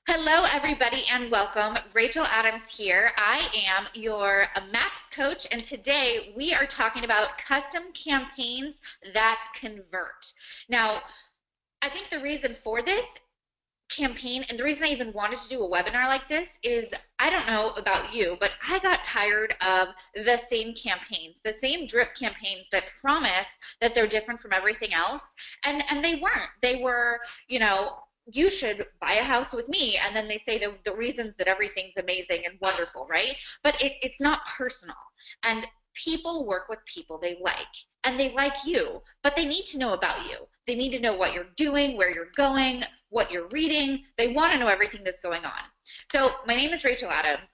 Hello, everybody, and welcome. Rachel Adams here. I am your MAPS coach, and today we are talking about custom campaigns that convert. Now, I think the reason for this campaign and the reason I even wanted to do a webinar like this is I don't know about you, but I got tired of the same campaigns, the same drip campaigns that promise that they're different from everything else. And they weren't. They were, you should buy a house with me, and then they say the reasons that everything's amazing and wonderful, right? But it's not personal. And people work with people they like, and they like you, but they need to know about you. They need to know what you're doing, where you're going, what you're reading. They want to know everything that's going on. So my name is Rachel Adams.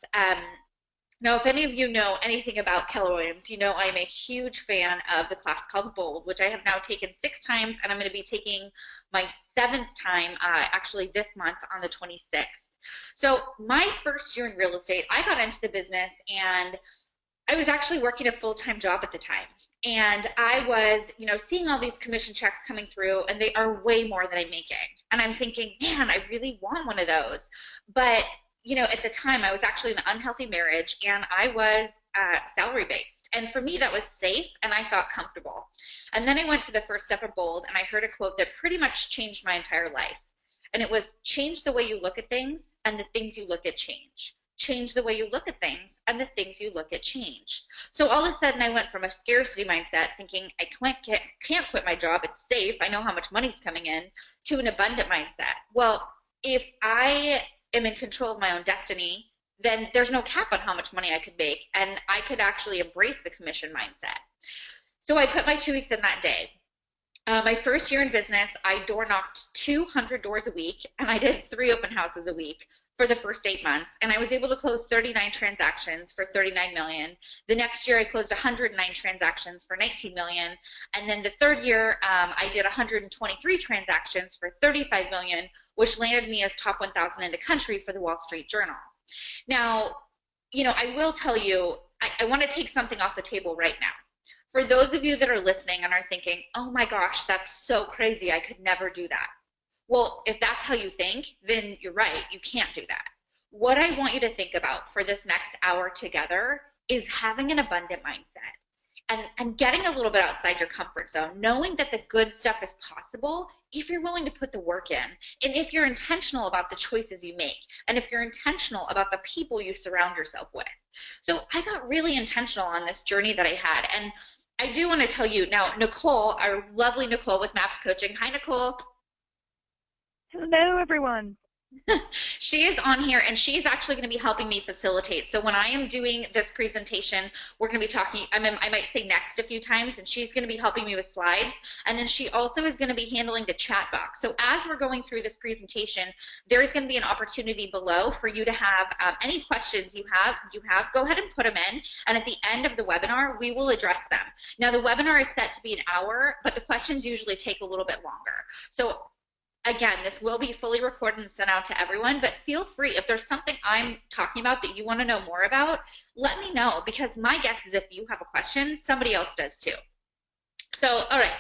Now, if any of you know anything about Keller Williams, you know I'm a huge fan of the class called Bold, which I have now taken 6 times, and I'm going to be taking my 7th time actually this month on the 26th. So my first year in real estate, I got into the business, and I was actually working a full-time job at the time. And I was, seeing all these commission checks coming through, and they are way more than I'm making. And I'm thinking, man, I really want one of those. But at the time, I was actually in an unhealthy marriage, and I was salary based. And for me, that was safe, and I thought comfortable. And then I went to the first step of Bold, and I heard a quote that pretty much changed my entire life. And it was, change the way you look at things, and the things you look at change. Change the way you look at things, and the things you look at change. So all of a sudden, I went from a scarcity mindset, thinking I can't quit my job, it's safe, I know how much money's coming in, to an abundant mindset. Well, if I am in control of my own destiny, then there's no cap on how much money I could make, and I could actually embrace the commission mindset. So I put my 2 weeks in that day. My first year in business, I door knocked 200 doors a week, and I did 3 open houses a week for the first 8 months, and I was able to close 39 transactions for 39 million. The next year, I closed 109 transactions for 19 million, and then the third year, I did 123 transactions for 35 million, which landed me as top 1,000 in the country for the Wall Street Journal. Now, I will tell you, I want to take something off the table right now. For those of you that are listening and are thinking, oh my gosh, that's so crazy, I could never do that. Well, if that's how you think, then you're right, you can't do that. What I want you to think about for this next hour together is having an abundant mindset and getting a little bit outside your comfort zone, knowing that the good stuff is possible if you're willing to put the work in, and if you're intentional about the choices you make, and if you're intentional about the people you surround yourself with. So I got really intentional on this journey that I had, and I do want to tell you now, Nicole, our lovely Nicole with MAPS Coaching. Hi, Nicole. Hello, everyone. She is on here, and she's actually going to be helping me facilitate. So when I am doing this presentation, we're going to be talking, I might say next a few times, and she's going to be helping me with slides. And then she also is going to be handling the chat box. So as we're going through this presentation, there is going to be an opportunity below for you to have any questions you have, go ahead and put them in. And at the end of the webinar, we will address them. Now, the webinar is set to be an hour, but the questions usually take a little bit longer. So again, this will be fully recorded and sent out to everyone, but feel free, if there's something I'm talking about that you want to know more about, let me know, because my guess is if you have a question, somebody else does too. So, all right.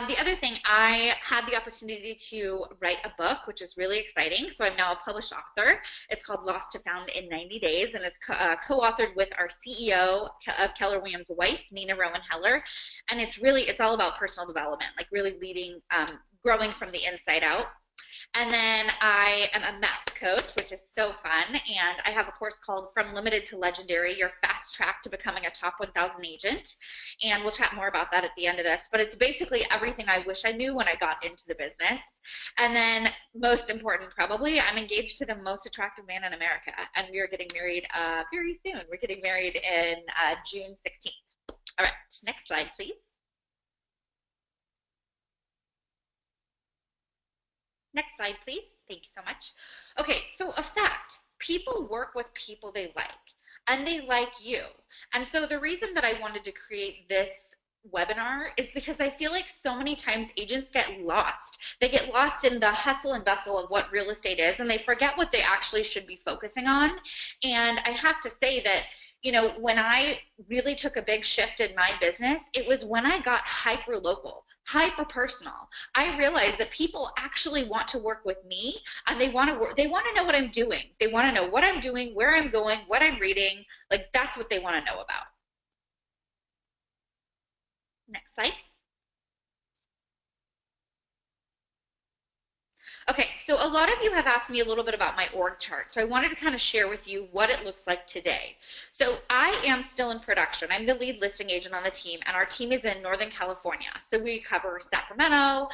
The other thing, I had the opportunity to write a book, which is really exciting. So I'm now a published author. It's called Lost to Found in 90 Days, and it's co-authored with our CEO of Keller Williams' wife, Nina Rowan Heller. And it's all about personal development, like really leading, growing from the inside out. And then I am a MAPS coach, which is so fun. And I have a course called From Limited to Legendary, your fast track to becoming a top 1,000 agent. And we'll chat more about that at the end of this. But it's basically everything I wish I knew when I got into the business. And then most important, probably, I'm engaged to the most attractive man in America. And we are getting married very soon. We're getting married in June 16th. All right, next slide, please. Next slide, please. Thank you so much. Okay, so a fact, people work with people they like, and they like you. And so the reason that I wanted to create this webinar is because I feel like so many times agents get lost. They get lost in the hustle and bustle of what real estate is, and they forget what they actually should be focusing on. And I have to say that when I really took a big shift in my business, it was when I got hyper local. hyper personal. I realize that people actually want to work with me, and they want to work, they want to know what I'm doing. They want to know what I'm doing, where I'm going, what I'm reading. Like that's what they want to know about. Next slide. Okay, so a lot of you have asked me a little bit about my org chart. So I wanted to kind of share with you what it looks like today. So I am still in production. I'm the lead listing agent on the team, and our team is in Northern California. So we cover Sacramento,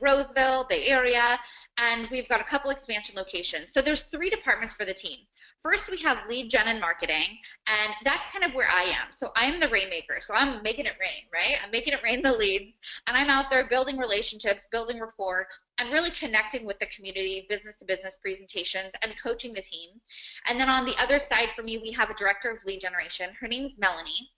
Roseville, Bay Area, and we've got a couple expansion locations. So there's 3 departments for the team. First, we have lead gen and marketing, and that's kind of where I am. So I'm the rainmaker. So I'm making it rain, right? I'm making it rain the leads, and I'm out there building relationships, building rapport, and really connecting with the community, business to business presentations, and coaching the team. And then on the other side for me, we have a director of lead generation. Her name's Melanie.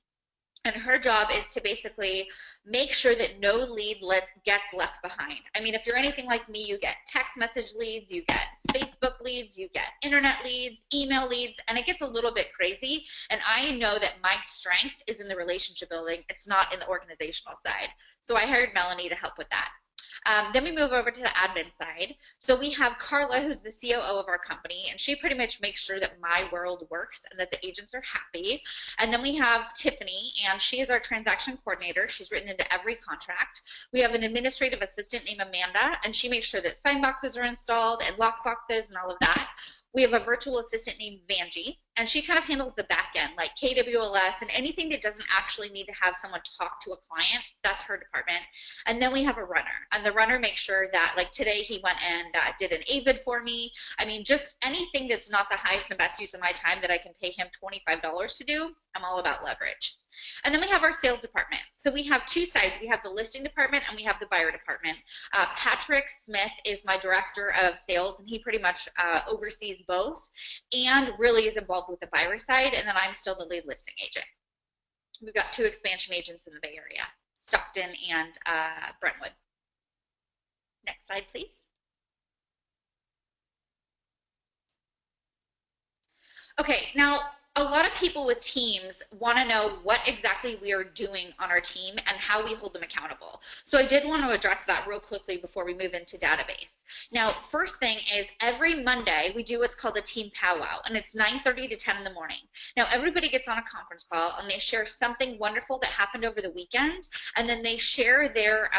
And her job is to basically make sure that no lead gets left behind. I mean, if you're anything like me, you get text message leads, you get Facebook leads, you get internet leads, email leads, and it gets a little bit crazy. And I know that my strength is in the relationship building. It's not in the organizational side. So I hired Melanie to help with that. Then we move over to the admin side. So we have Carla, who's the COO of our company, and she pretty much makes sure that my world works and that the agents are happy. And then we have Tiffany, and she is our transaction coordinator. She's written into every contract. We have an administrative assistant named Amanda, and she makes sure that sign boxes are installed and lock boxes and all of that. We have a virtual assistant named Vanjie, and she kind of handles the back end, like KWLS and anything that doesn't actually need to have someone talk to a client. That's her department. And then we have a runner, and the runner makes sure that, like today, he went and did an AVID for me. I mean, just anything that's not the highest and best use of my time that I can pay him $25 to do, I'm all about leverage. And then we have our sales department. So we have 2 sides. We have the listing department and we have the buyer department. Patrick Smith is my director of sales, and he pretty much oversees both and really is involved with the buyer side. And then I'm still the lead listing agent. We've got 2 expansion agents in the Bay Area, Stockton and Brentwood. Next slide, please. Okay, now a lot of people with teams want to know what exactly we are doing on our team and how we hold them accountable. So I did want to address that real quickly before we move into database. Now, first thing is every Monday we do what's called a team powwow, and it's 9:30 to 10 in the morning. Now, everybody gets on a conference call and they share something wonderful that happened over the weekend, and then they share their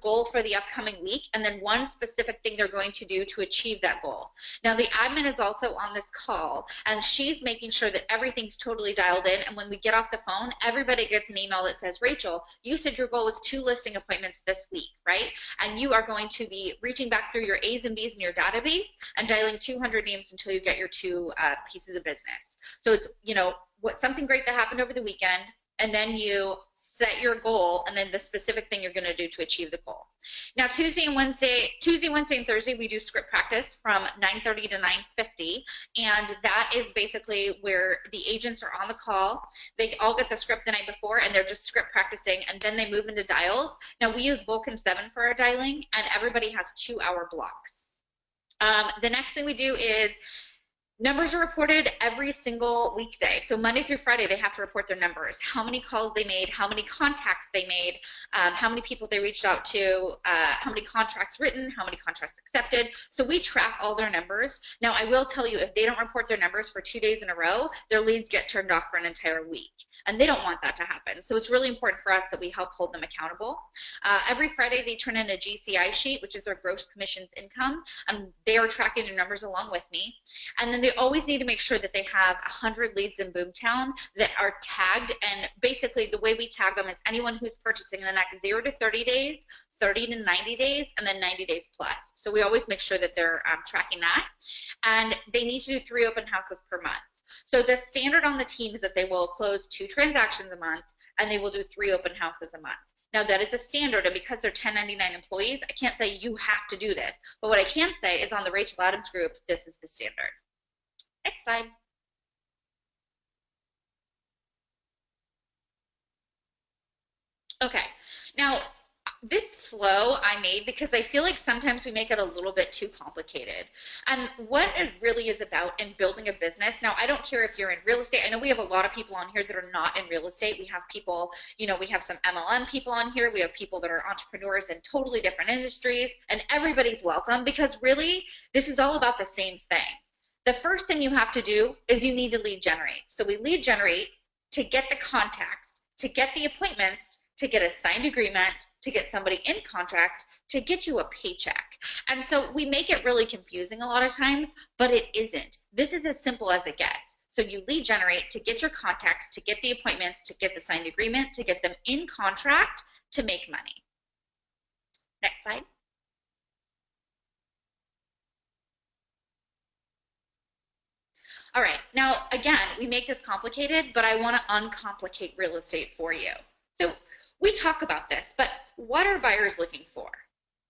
goal for the upcoming week, and then one specific thing they're going to do to achieve that goal. Now, the admin is also on this call, and she's making sure that everything's totally dialed in, and when we get off the phone, everybody gets an email that says, Rachel, you said your goal was 2 listing appointments this week, right? And you are going to be reaching back through your A's and B's in your database and dialing 200 names until you get your 2 pieces of business. So it's, something great that happened over the weekend, and then you set your goal and then the specific thing you're going to do to achieve the goal. Now, Tuesday, Wednesday, and Thursday, we do script practice from 9:30 to 9:50, and that is basically where the agents are on the call. They all get the script the night before, and they're just script practicing, and then they move into dials. Now, we use Vulcan 7 for our dialing, and everybody has 2-hour blocks. The next thing we do is numbers are reported every single weekday. So Monday through Friday, they have to report their numbers, how many calls they made, how many contacts they made, how many people they reached out to, how many contracts written, how many contracts accepted. So we track all their numbers. Now, I will tell you, if they don't report their numbers for 2 days in a row, their leads get turned off for an entire week. And they don't want that to happen. So it's really important for us that we help hold them accountable. Every Friday, they turn in a GCI sheet, which is their gross commissions income, and they are tracking their numbers along with me. And then they always need to make sure that they have 100 leads in Boomtown that are tagged, and basically the way we tag them is anyone who's purchasing in the next 0 to 30 days, 30 to 90 days, and then 90 days plus. So we always make sure that they're tracking that. And they need to do 3 open houses per month. So the standard on the team is that they will close 2 transactions a month, and they will do 3 open houses a month. Now, that is a standard, and because they're 1099 employees, I can't say you have to do this. But what I can say is on the Rachel Adams group, this is the standard. Next slide. Okay, now this flow I made because I feel like sometimes we make it a little bit too complicated. And what it really is about in building a business, now I don't care if you're in real estate. I know we have a lot of people on here that are not in real estate. We have people, we have some MLM people on here. We have people that are entrepreneurs in totally different industries, and everybody's welcome because really this is all about the same thing. The first thing you have to do is you need to lead generate. So we lead generate to get the contacts, to get the appointments, to get a signed agreement, to get somebody in contract, to get you a paycheck. And so we make it really confusing a lot of times, but it isn't. This is as simple as it gets. So you lead generate to get your contacts, to get the appointments, to get the signed agreement, to get them in contract, to make money. Next slide. All right, now again, we make this complicated, but I want to uncomplicate real estate for you. So we talk about this, but what are buyers looking for?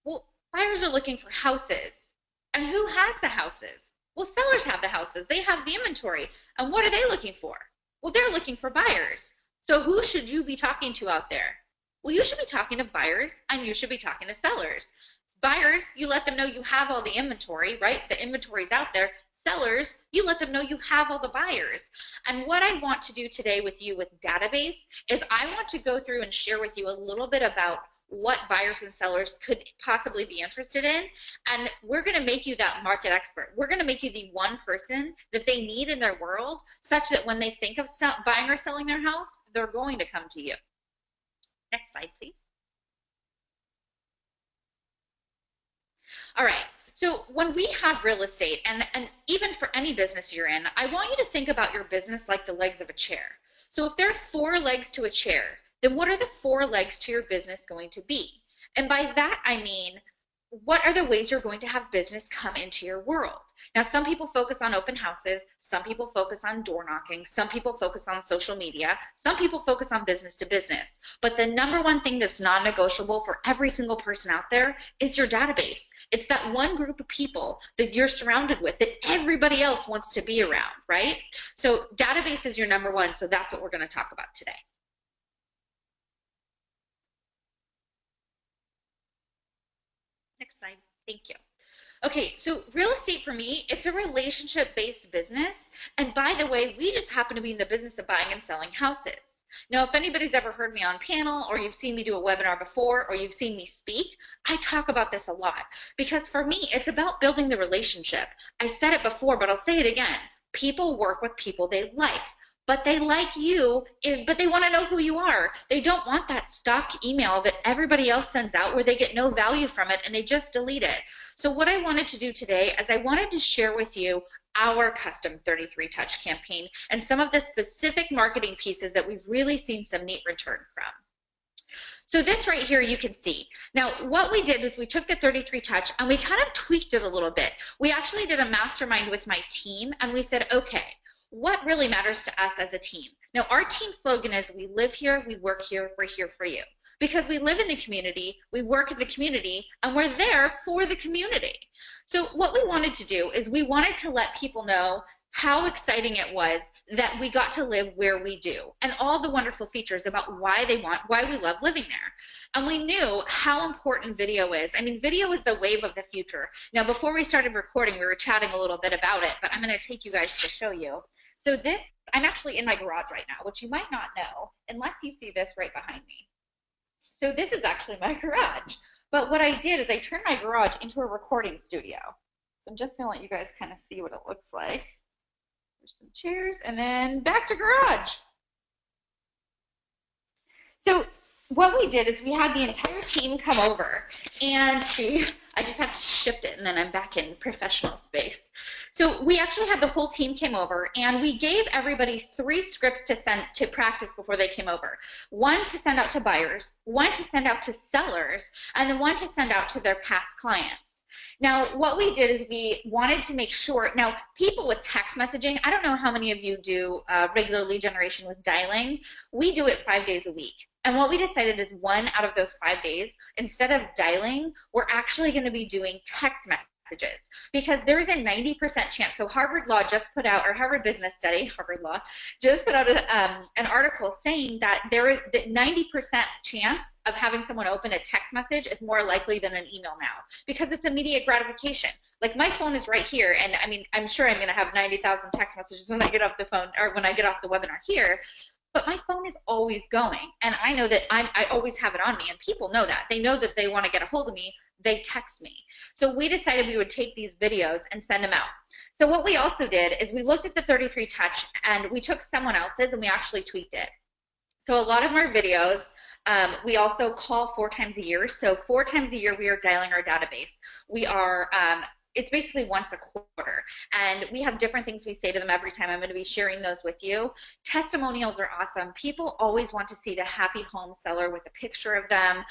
Well, buyers are looking for houses. And who has the houses? Well, sellers have the houses. They have the inventory. And what are they looking for? Well, they're looking for buyers. So who should you be talking to out there? Well, you should be talking to buyers and you should be talking to sellers. Buyers, you let them know you have all the inventory, right? The inventory's out there. Sellers, you let them know you have all the buyers. And what I want to do today with you with database is I want to go through and share with you a little bit about what buyers and sellers could possibly be interested in. And we're going to make you that market expert. We're going to make you the one person that they need in their world such that when they think of buying or selling their house, they're going to come to you. Next slide, please. All right. So when we have real estate, and even for any business you're in, I want you to think about your business like the legs of a chair. So if there are 4 legs to a chair, then what are the 4 legs to your business going to be? And by that, I mean, what are the ways you're going to have business come into your world? Now, some people focus on open houses. Some people focus on door knocking. Some people focus on social media. Some people focus on business to business. But the number one thing that's non-negotiable for every single person out there is your database. It's that one group of people that you're surrounded with that everybody else wants to be around, right? So database is your number one. So that's what we're going to talk about today. Next slide. Thank you. Okay, so real estate for me, it's a relationship-based business. And by the way, we just happen to be in the business of buying and selling houses. Now, if anybody's ever heard me on panel or you've seen me do a webinar before or you've seen me speak, I talk about this a lot because for me, it's about building the relationship. I said it before, but I'll say it again. People work with people they like. But they like you, but they want to know who you are. They don't want that stock email that everybody else sends out where they get no value from it and they just delete it. So what I wanted to do today is I wanted to share with you our custom 33 touch campaign and some of the specific marketing pieces that we've really seen some neat return from. So this right here you can see. Now what we did is we took the 33 touch and we kind of tweaked it a little bit. We actually did a mastermind with my team and we said, okay, what really matters to us as a team? Now, our team slogan is we live here, we work here, we're here for you. Because we live in the community, we work in the community, and we're there for the community. So what we wanted to do is we wanted to let people know how exciting it was that we got to live where we do and all the wonderful features about why we love living there. And we knew how important video is. I mean, video is the wave of the future. Now, before we started recording, we were chatting a little bit about it, but I'm going to take you guys to show you. So this, I'm actually in my garage right now, which you might not know unless you see this right behind me. So this is actually my garage. But what I did is I turned my garage into a recording studio. So I'm just going to let you guys kind of see what it looks like. There's some chairs and then back to garage. So what we did is we had the entire team come over and I just have to shift it and then I'm back in professional space. So we actually had the whole team came over and we gave everybody 3 scripts to send to practice before they came over. 1 to send out to buyers, 1 to send out to sellers, and then 1 to send out to their past clients. Now, what we did is we wanted to make sure, now people with text messaging, I don't know how many of you do regular lead generation with dialing. We do it 5 days a week. And what we decided is 1 out of those 5 days, instead of dialing, we're actually going to be doing text messaging. messages, because there's a 90% chance. So Harvard Law just put out, or Harvard Business Study, Harvard Law just put out an article saying that there is the 90% chance of having someone open a text message is more likely than an email now, because it's immediate gratification. Like, my phone is right here, and I mean, I'm sure I'm going to have 90,000 text messages when I get off the phone, or when I get off the webinar here, but my phone is always going, and I know that I always have it on me, and people know that. They know that they want to get a hold of me, they text me. So we decided we would take these videos and send them out. So what we also did is we looked at the 33 Touch, and we took someone else's and we actually tweaked it. So a lot of our videos, we also call 4 times a year. So 4 times a year we are dialing our database. We are, it's basically once a quarter. And we have different things we say to them every time. I'm going to be sharing those with you. Testimonials are awesome. People always want to see the happy home seller with a picture of them.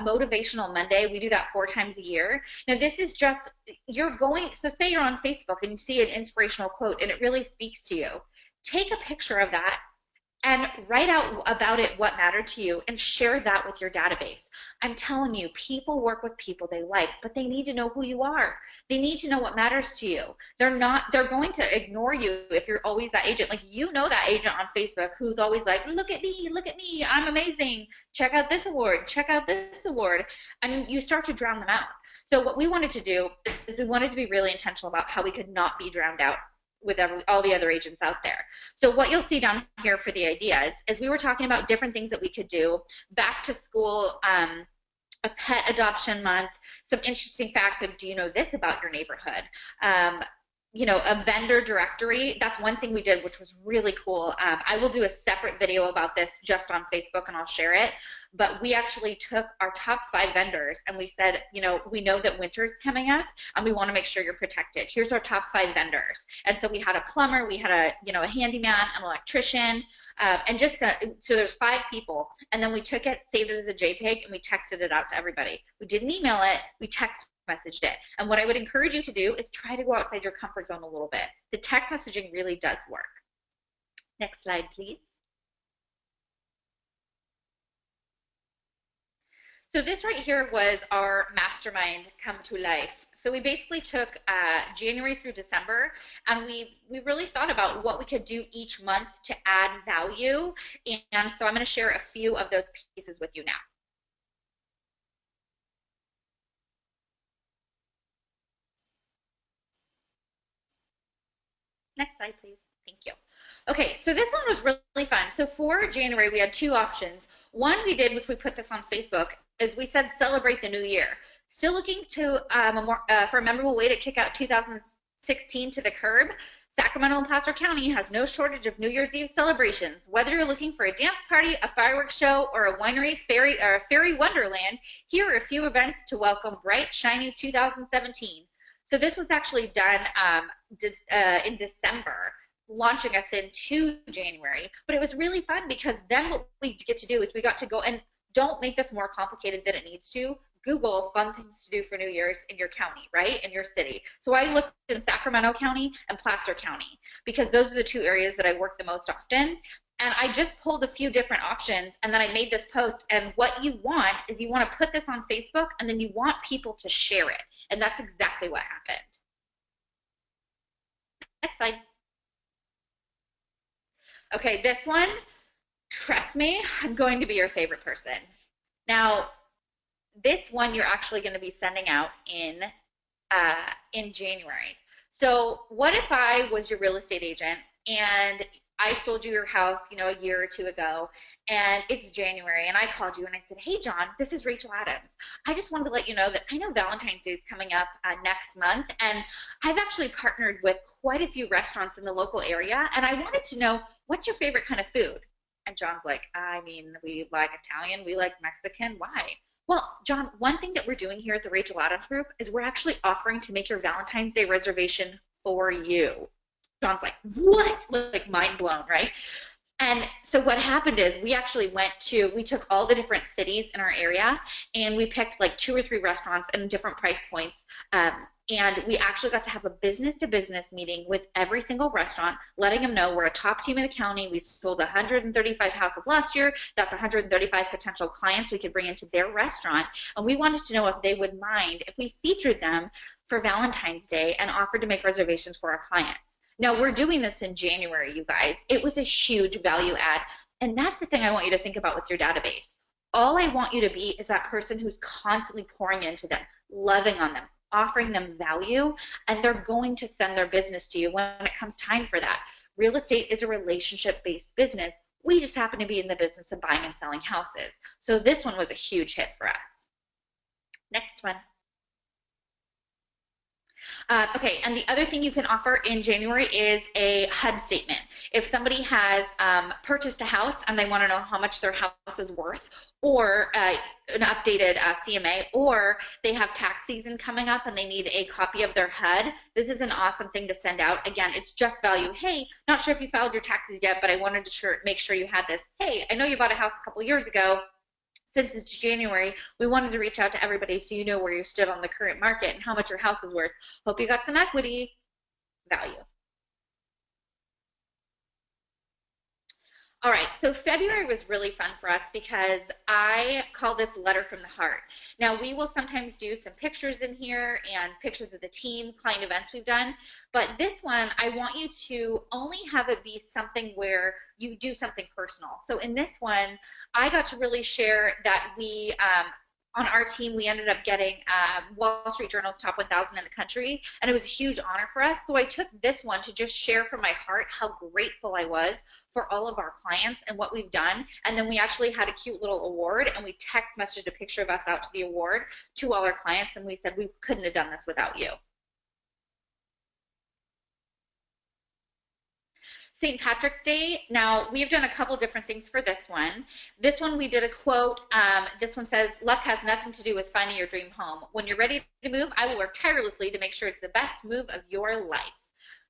Motivational Monday, we do that 4 times a year. Now this is just, you're going, so say you're on Facebook and you see an inspirational quote and it really speaks to you. Take a picture of that and write out about it what mattered to you and share that with your database. I'm telling you, people work with people they like, but they need to know who you are. They need to know what matters to you. They're going to ignore you if you're always that agent. Like, you know that agent on Facebook who's always like, look at me, I'm amazing. Check out this award, check out this award. And you start to drown them out. So what we wanted to do is we wanted to be really intentional about how we could not be drowned out with all the other agents out there. So what you'll see down here for the ideas is we were talking about different things that we could do. Back to school, a pet adoption month, some interesting facts of, do you know this about your neighborhood? You know, a vendor directory. That's one thing we did, which was really cool. I will do a separate video about this just on Facebook, and I'll share it. But we actually took our top 5 vendors and we said, you know, we know that winter's coming up and we want to make sure you're protected. Here's our top 5 vendors. And so we had a plumber, we had a handyman, an electrician, and just so there's 5 people. And then we took it, saved it as a JPEG, and we texted it out to everybody. We didn't email it, we messaged it. And what I would encourage you to do is try to go outside your comfort zone a little bit. The text messaging really does work. Next slide, please. So this right here was our mastermind come to life. So we basically took January through December, and we really thought about what we could do each month to add value. And so I'm going to share a few of those pieces with you now. Next slide, please. Thank you. Okay, so this one was really fun. So for January, we had 2 options. One we did, which we put this on Facebook, is we said celebrate the new year. Still looking to for a memorable way to kick out 2016 to the curb? Sacramento and Placer County has no shortage of New Year's Eve celebrations. Whether you're looking for a dance party, a fireworks show, or a winery, fairy, or a fairy wonderland, here are a few events to welcome bright, shiny 2017. So this was actually done in December, launching us into January. But it was really fun because then what we get to do is we got to go, and don't make this more complicated than it needs to. Google fun things to do for New Year's in your county, right? In your city. So I looked in Sacramento County and Placer County because those are the 2 areas that I work the most often. And I just pulled a few different options, and then I made this post. And what you want is you want to put this on Facebook, and then you want people to share it. And that's exactly what happened. Next slide. Okay, this one, trust me, I'm going to be your favorite person. Now, this one you're actually going to be sending out in January. So what if I was your real estate agent and I sold you your house, a year or 2 ago, and it's January, and I called you and I said, hey, John, this is Rachel Adams. I just wanted to let you know that I know Valentine's Day is coming up next month, and I've actually partnered with quite a few restaurants in the local area, and I wanted to know, what's your favorite kind of food? And John's like, I mean, we like Italian, we like Mexican, why? Well, John, one thing that we're doing here at the Rachel Adams Group is we're actually offering to make your Valentine's Day reservation for you. John's like, what? Like, mind blown, right? And so what happened is we actually we took all the different cities in our area, and we picked like 2 or 3 restaurants and different price points. And we actually got to have a business-to-business meeting with every single restaurant, letting them know we're a top team in the county. We sold 135 houses last year. That's 135 potential clients we could bring into their restaurant. And we wanted to know if they would mind if we featured them for Valentine's Day and offered to make reservations for our clients. Now, we're doing this in January, you guys. It was a huge value add. And that's the thing I want you to think about with your database. All I want you to be is that person who's constantly pouring into them, loving on them, offering them value, and they're going to send their business to you when it comes time for that. Real estate is a relationship-based business. We just happen to be in the business of buying and selling houses. So this one was a huge hit for us. Next one. Okay, and the other thing you can offer in January is a HUD statement. If somebody has purchased a house and they want to know how much their house is worth, or an updated CMA, or they have tax season coming up and they need a copy of their HUD, this is an awesome thing to send out. Again, it's just value. Hey, not sure if you filed your taxes yet, but I wanted to make sure you had this. Hey, I know you bought a house a couple years ago. Since it's January, we wanted to reach out to everybody so you know where you stood on the current market and how much your house is worth. Hope you got some equity value. All right, so February was really fun for us because I call this letter from the heart. Now, we will sometimes do some pictures in here and pictures of the team, client events we've done, but this one, I want you to only have it be something where you do something personal. So in this one, I got to really share that we, on our team, we ended up getting Wall Street Journal's top 1,000 in the country, and it was a huge honor for us. So I took this one to just share from my heart how grateful I was for all of our clients and what we've done. And then we actually had a cute little award, and we text messaged a picture of us out to the award to all our clients, and we said we couldn't have done this without you. St. Patrick's Day. Now, we've done a couple different things for this one. This one, we did a quote. This one says, luck has nothing to do with finding your dream home. When you're ready to move, I will work tirelessly to make sure it's the best move of your life.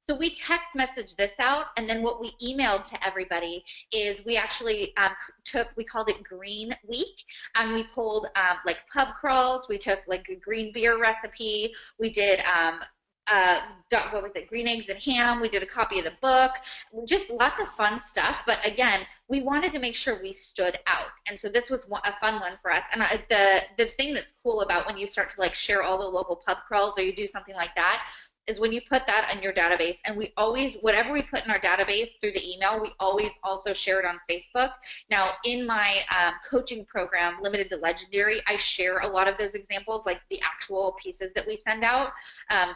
So we text messaged this out, and then what we emailed to everybody is we actually we called it Green Week, and we pulled like pub crawls. We took like a green beer recipe. We did what was it, green eggs and ham. We did a copy of the book, just lots of fun stuff. But again, we wanted to make sure we stood out, and so this was a fun one for us. And the thing that's cool about when you start to like share all the local pub crawls, or you do something like that, is when you put that on your database. And we always, whatever we put in our database through the email, we always also share it on Facebook. Now, in my coaching program, Limited to Legendary, I share a lot of those examples, like the actual pieces that we send out.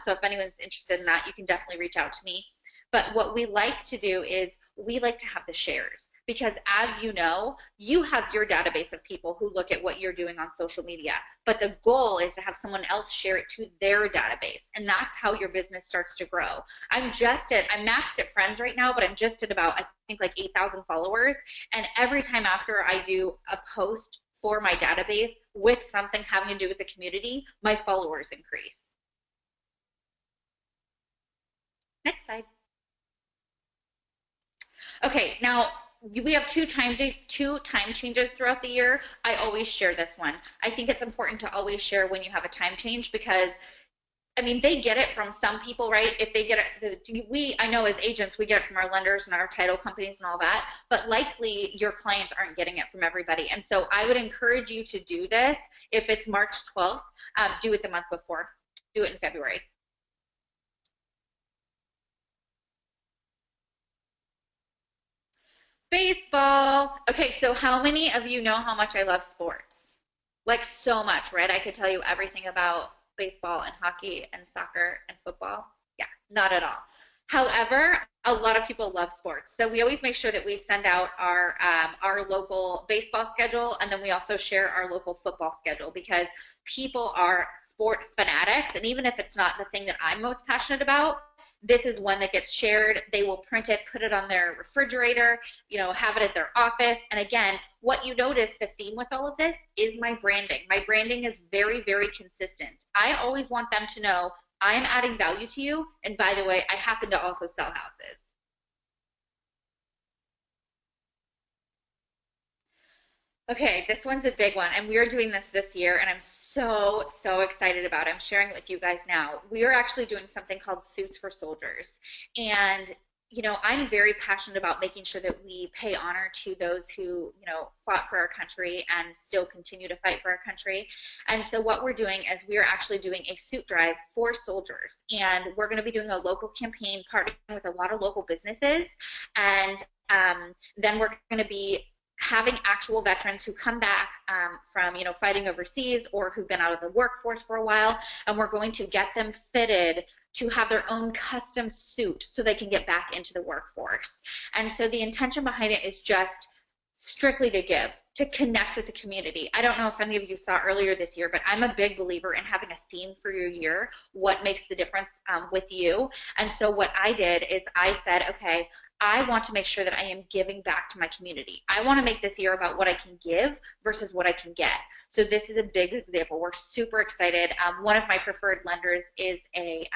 So if anyone's interested in that, you can definitely reach out to me. But what we like to do is we like to have the shares, because as you know, you have your database of people who look at what you're doing on social media, but the goal is to have someone else share it to their database, and that's how your business starts to grow. I'm maxed at friends right now, but I'm just at about, I think, like 8,000 followers, and every time after I do a post for my database with something having to do with the community, my followers increase. Next slide. Okay, now we have two time changes throughout the year. I always share this one. I think it's important to always share when you have a time change, because I mean, they get it from some people, right? If they get it, I know as agents, we get it from our lenders and our title companies and all that, but likely your clients aren't getting it from everybody. And so I would encourage you to do this. If it's March 12th, do it the month before. Do it in February. Baseball. Okay, so how many of you know how much I love sports? Like so much, right? I could tell you everything about baseball and hockey and soccer and football. Yeah, not at all. However, a lot of people love sports. So we always make sure that we send out our local baseball schedule, and then we also share our local football schedule, because people are sport fanatics, and even if it's not the thing that I'm most passionate about, this is one that gets shared. They will print it, put it on their refrigerator, have it at their office. And again, what you notice, the theme with all of this is my branding. My branding is very, very consistent. I always want them to know I'm adding value to you. And by the way, I happen to also sell houses. Okay, this one's a big one, and we are doing this year, and I'm so, so excited about it. I'm sharing it with you guys now. We are actually doing something called Suits for Soldiers, and I'm very passionate about making sure that we pay honor to those who, fought for our country and still continue to fight for our country. And so what we're doing is we're actually doing a suit drive for soldiers. And we're going to be doing a local campaign partnering with a lot of local businesses. And then we're going to be having actual veterans who come back from fighting overseas or who've been out of the workforce for a while, and we're going to get them fitted to have their own custom suit so they can get back into the workforce. And so the intention behind it is just strictly to give, to connect with the community. I don't know if any of you saw earlier this year, but I'm a big believer in having a theme for your year, what makes the difference with you. And so what I did is I said, okay, I want to make sure that I am giving back to my community. I want to make this year about what I can give versus what I can get. So this is a big example. We're super excited. One of my preferred lenders is a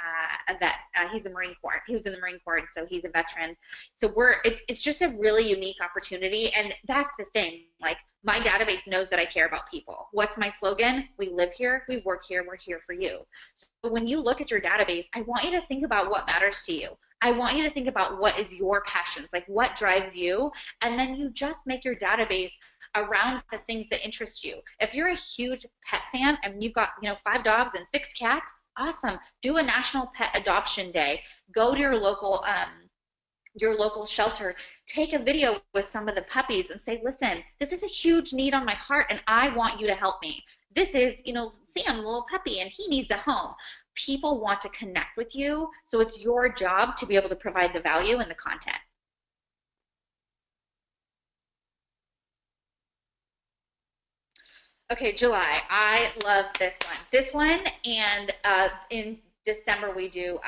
vet. He's a Marine Corps. He was in the Marine Corps, and so he's a veteran. So it's just a really unique opportunity, and that's the thing. Like, my database knows that I care about people. What's my slogan? We live here, we work here, we're here for you. So when you look at your database, I want you to think about what matters to you. I want you to think about what is your passions, like what drives you, and then you just make your database around the things that interest you. If you're a huge pet fan and you've got 5 dogs and 6 cats, awesome. Do a National Pet Adoption Day. Go to your local shelter, take a video with some of the puppies and say, listen, this is a huge need on my heart and I want you to help me. This is, Sam, the little puppy, and he needs a home. People want to connect with you, so it's your job to be able to provide the value and the content. Okay, July. I love this one. This one, and in December we do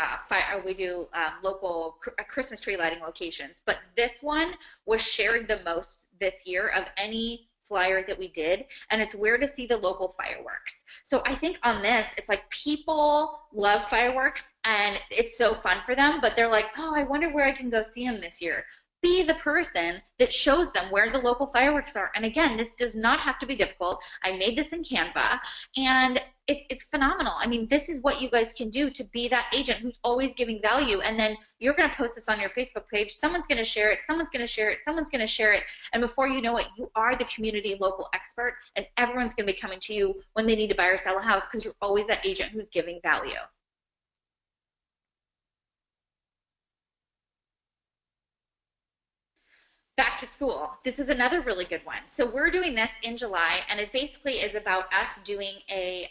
local Christmas tree lighting locations. But this one was shared the most this year of any flyer that we did, and it's where to see the local fireworks. So I think on this, it's like people love fireworks and it's so fun for them, but they're like, oh, I wonder where I can go see them this year. Be the person that shows them where the local fireworks are. And again, this does not have to be difficult. I made this in Canva, and it's phenomenal. I mean, this is what you guys can do to be that agent who's always giving value. And then you're going to post this on your Facebook page. Someone's going to share it. Someone's going to share it. Someone's going to share it. And before you know it, you are the community local expert, and everyone's going to be coming to you when they need to buy or sell a house because you're always that agent who's giving value. Back to school. This is another really good one. So we're doing this in July, and it basically is about us doing a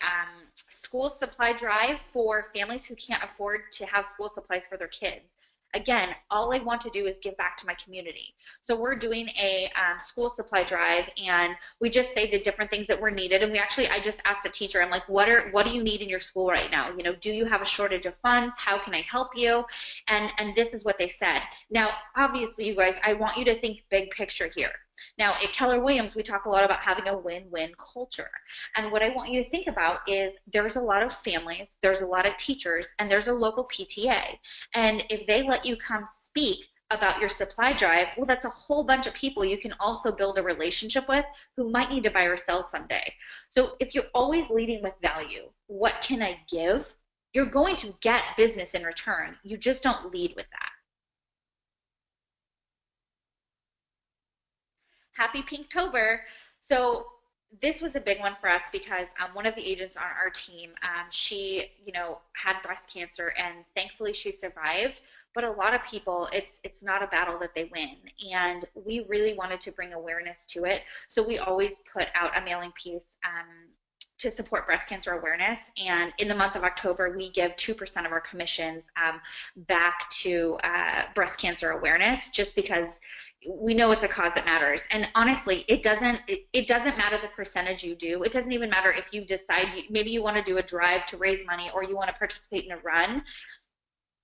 school supply drive for families who can't afford to have school supplies for their kids. Again, all I want to do is give back to my community. So we're doing a school supply drive, and we just say the different things that were needed. And I just asked a teacher, I'm like, what do you need in your school right now? Do you have a shortage of funds? How can I help you? And this is what they said. Now, obviously, you guys, I want you to think big picture here. Now, at Keller Williams, we talk a lot about having a win-win culture. And what I want you to think about is there's a lot of families, there's a lot of teachers, and there's a local PTA. And if they let you come speak about your supply drive, well, that's a whole bunch of people you can also build a relationship with who might need to buy or sell someday. So if you're always leading with value, what can I give? You're going to get business in return. You just don't lead with that. Happy Pinktober. So this was a big one for us because one of the agents on our team, she, had breast cancer, and thankfully she survived. But a lot of people, it's not a battle that they win, and we really wanted to bring awareness to it. So we always put out a mailing piece to support breast cancer awareness. And in the month of October, we give 2% of our commissions back to breast cancer awareness, just because we know it's a cause that matters. And honestly, it doesn't matter the percentage you do. It doesn't even matter if you decide maybe you want to do a drive to raise money or you want to participate in a run.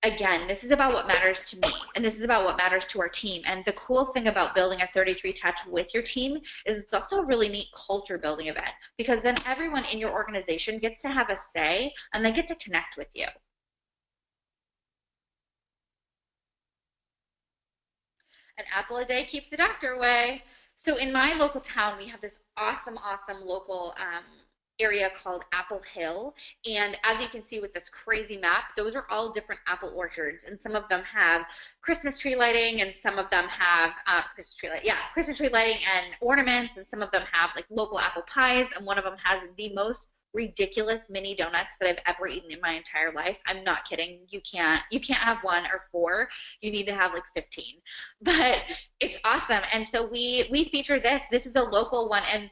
Again, this is about what matters to me, and this is about what matters to our team. And the cool thing about building a 33 Touch with your team is it's also a really neat culture building event, because then everyone in your organization gets to have a say and they get to connect with you. An apple a day keeps the doctor away. So in my local town, we have this awesome local area called Apple Hill. And as you can see with this crazy map, those are all different apple orchards. And some of them have Christmas tree lighting, and some of them have Christmas tree lighting and ornaments, and some of them have like local apple pies, and one of them has the most ridiculous mini donuts that I've ever eaten in my entire life. I'm not kidding. You can't have one or four. You need to have like 15. But it's awesome. And so we feature this. This is a local one, and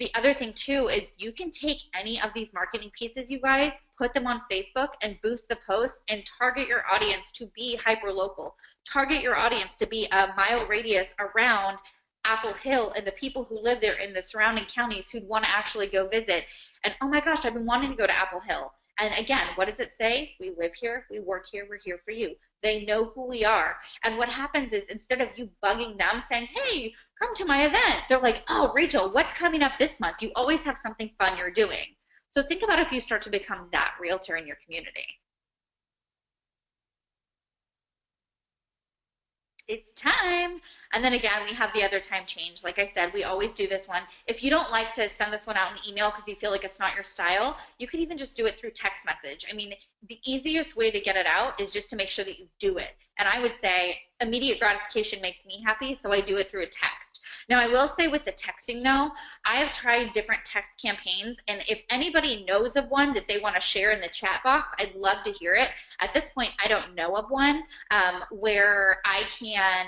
the other thing too is you can take any of these marketing pieces, you guys, put them on Facebook and boost the post and target your audience to be hyper local. Target your audience to be a mile radius around Apple Hill and the people who live there in the surrounding counties who'd want to actually go visit. And oh my gosh, I've been wanting to go to Apple Hill. And again, what does it say? We live here, we work here, we're here for you. They know who we are. And what happens is instead of you bugging them saying, hey, come to my event, they're like, oh, Rachel, what's coming up this month? You always have something fun you're doing. So think about if you start to become that realtor in your community. It's time. And then again, we have the other time change. Like I said, we always do this one. If you don't like to send this one out in email because you feel like it's not your style, you could even just do it through text message. I mean, the easiest way to get it out is just to make sure that you do it. And I would say immediate gratification makes me happy, so I do it through a text. Now, I will say with the texting though, I have tried different text campaigns, and if anybody knows of one that they want to share in the chat box, I'd love to hear it. At this point, I don't know of one where I can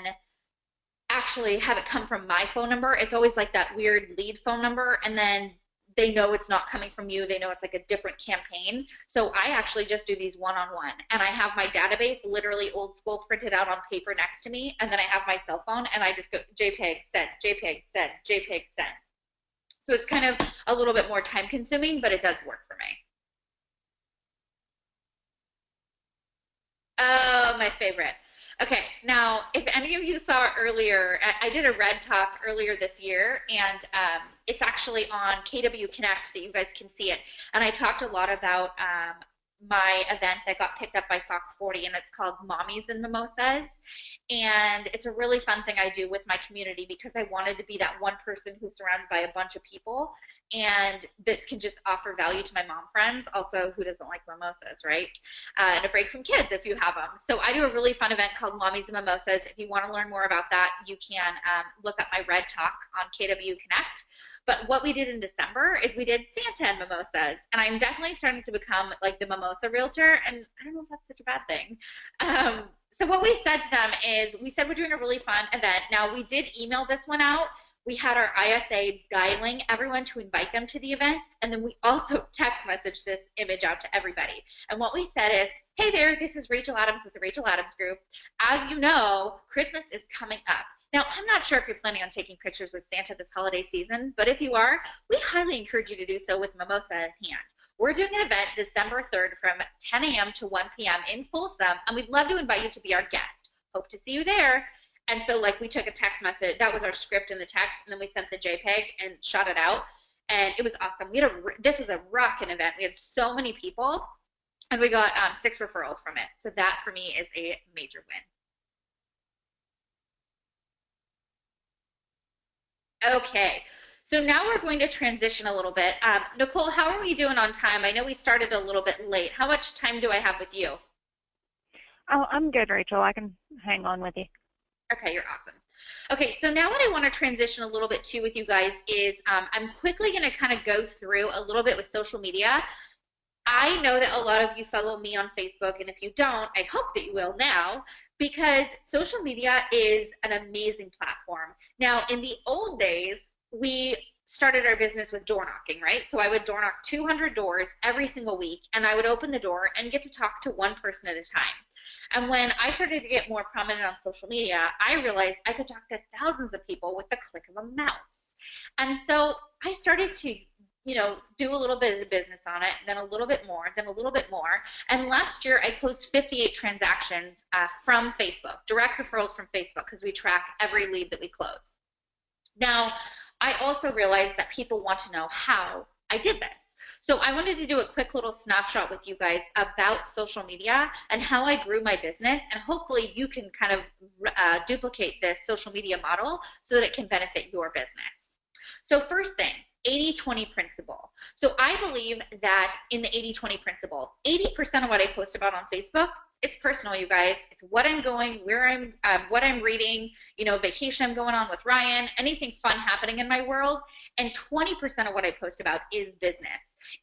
actually have it come from my phone number. It's always like that weird lead phone number, and then they know it's not coming from you. They know it's like a different campaign. So I actually just do these one-on-one, and I have my database literally old school printed out on paper next to me, and then I have my cell phone, and I just go JPEG, send, JPEG, send, JPEG, send. So it's kind of a little bit more time consuming, but it does work for me. Oh, my favorite. Okay, now, if any of you saw earlier, I did a Red Talk earlier this year, and it's actually on KW Connect that you guys can see it. And I talked a lot about my event that got picked up by Fox 40, and it's called Mommies and Mimosas. And it's a really fun thing I do with my community because I wanted to be that one person who's surrounded by a bunch of people and that can just offer value to my mom friends, also who doesn't like mimosas, right? And a break from kids if you have them. So I do a really fun event called Mommies and Mimosas. If you want to learn more about that, you can look up my Red Talk on KW Connect. But what we did in December is we did Santa and mimosas, and I'm definitely starting to become like the mimosa realtor, and I don't know if that's such a bad thing. So what we said to them is we said we're doing a really fun event. Now, we did email this one out. We had our ISA dialing everyone to invite them to the event, and then we also text messaged this image out to everybody. And what we said is, hey there, this is Rachel Adams with the Rachel Adams Group. As you know, Christmas is coming up. Now, I'm not sure if you're planning on taking pictures with Santa this holiday season, but if you are, we highly encourage you to do so with mimosa in hand. We're doing an event December 3rd from 10 a.m. to 1 p.m. in Folsom, and we'd love to invite you to be our guest. Hope to see you there. And so, like, we took a text message. That was our script in the text, and then we sent the JPEG and shot it out, and it was awesome. This was a rockin' event. We had so many people, and we got 6 referrals from it. So that, for me, is a major win. Okay. So now we're going to transition a little bit. Nicole, how are we doing on time? I know we started a little bit late. How much time do I have with you? Oh, I'm good, Rachel. I can hang on with you. Okay, you're awesome. Okay, so now what I want to transition a little bit to with you guys is I'm quickly going to kind of go through a little bit with social media. I know that a lot of you follow me on Facebook, and if you don't, I hope that you will now, because social media is an amazing platform. Now, in the old days, we started our business with door knocking, right? So I would door knock 200 doors every single week, and I would open the door and get to talk to one person at a time. And when I started to get more prominent on social media, I realized I could talk to thousands of people with the click of a mouse. And so I started to, do a little bit of business on it, then a little bit more, then a little bit more. And last year I closed 58 transactions from Facebook, direct referrals from Facebook, because we track every lead that we close. Now, I also realized that people want to know how I did this. So I wanted to do a quick little snapshot with you guys about social media and how I grew my business, and hopefully you can kind of duplicate this social media model so that it can benefit your business. So first thing, 80-20 principle. So I believe that in the 80-20 principle, 80% of what I post about on Facebook, it's personal, you guys. It's what I'm going, what I'm reading, vacation I'm going on with Ryan, anything fun happening in my world. And 20% of what I post about is business.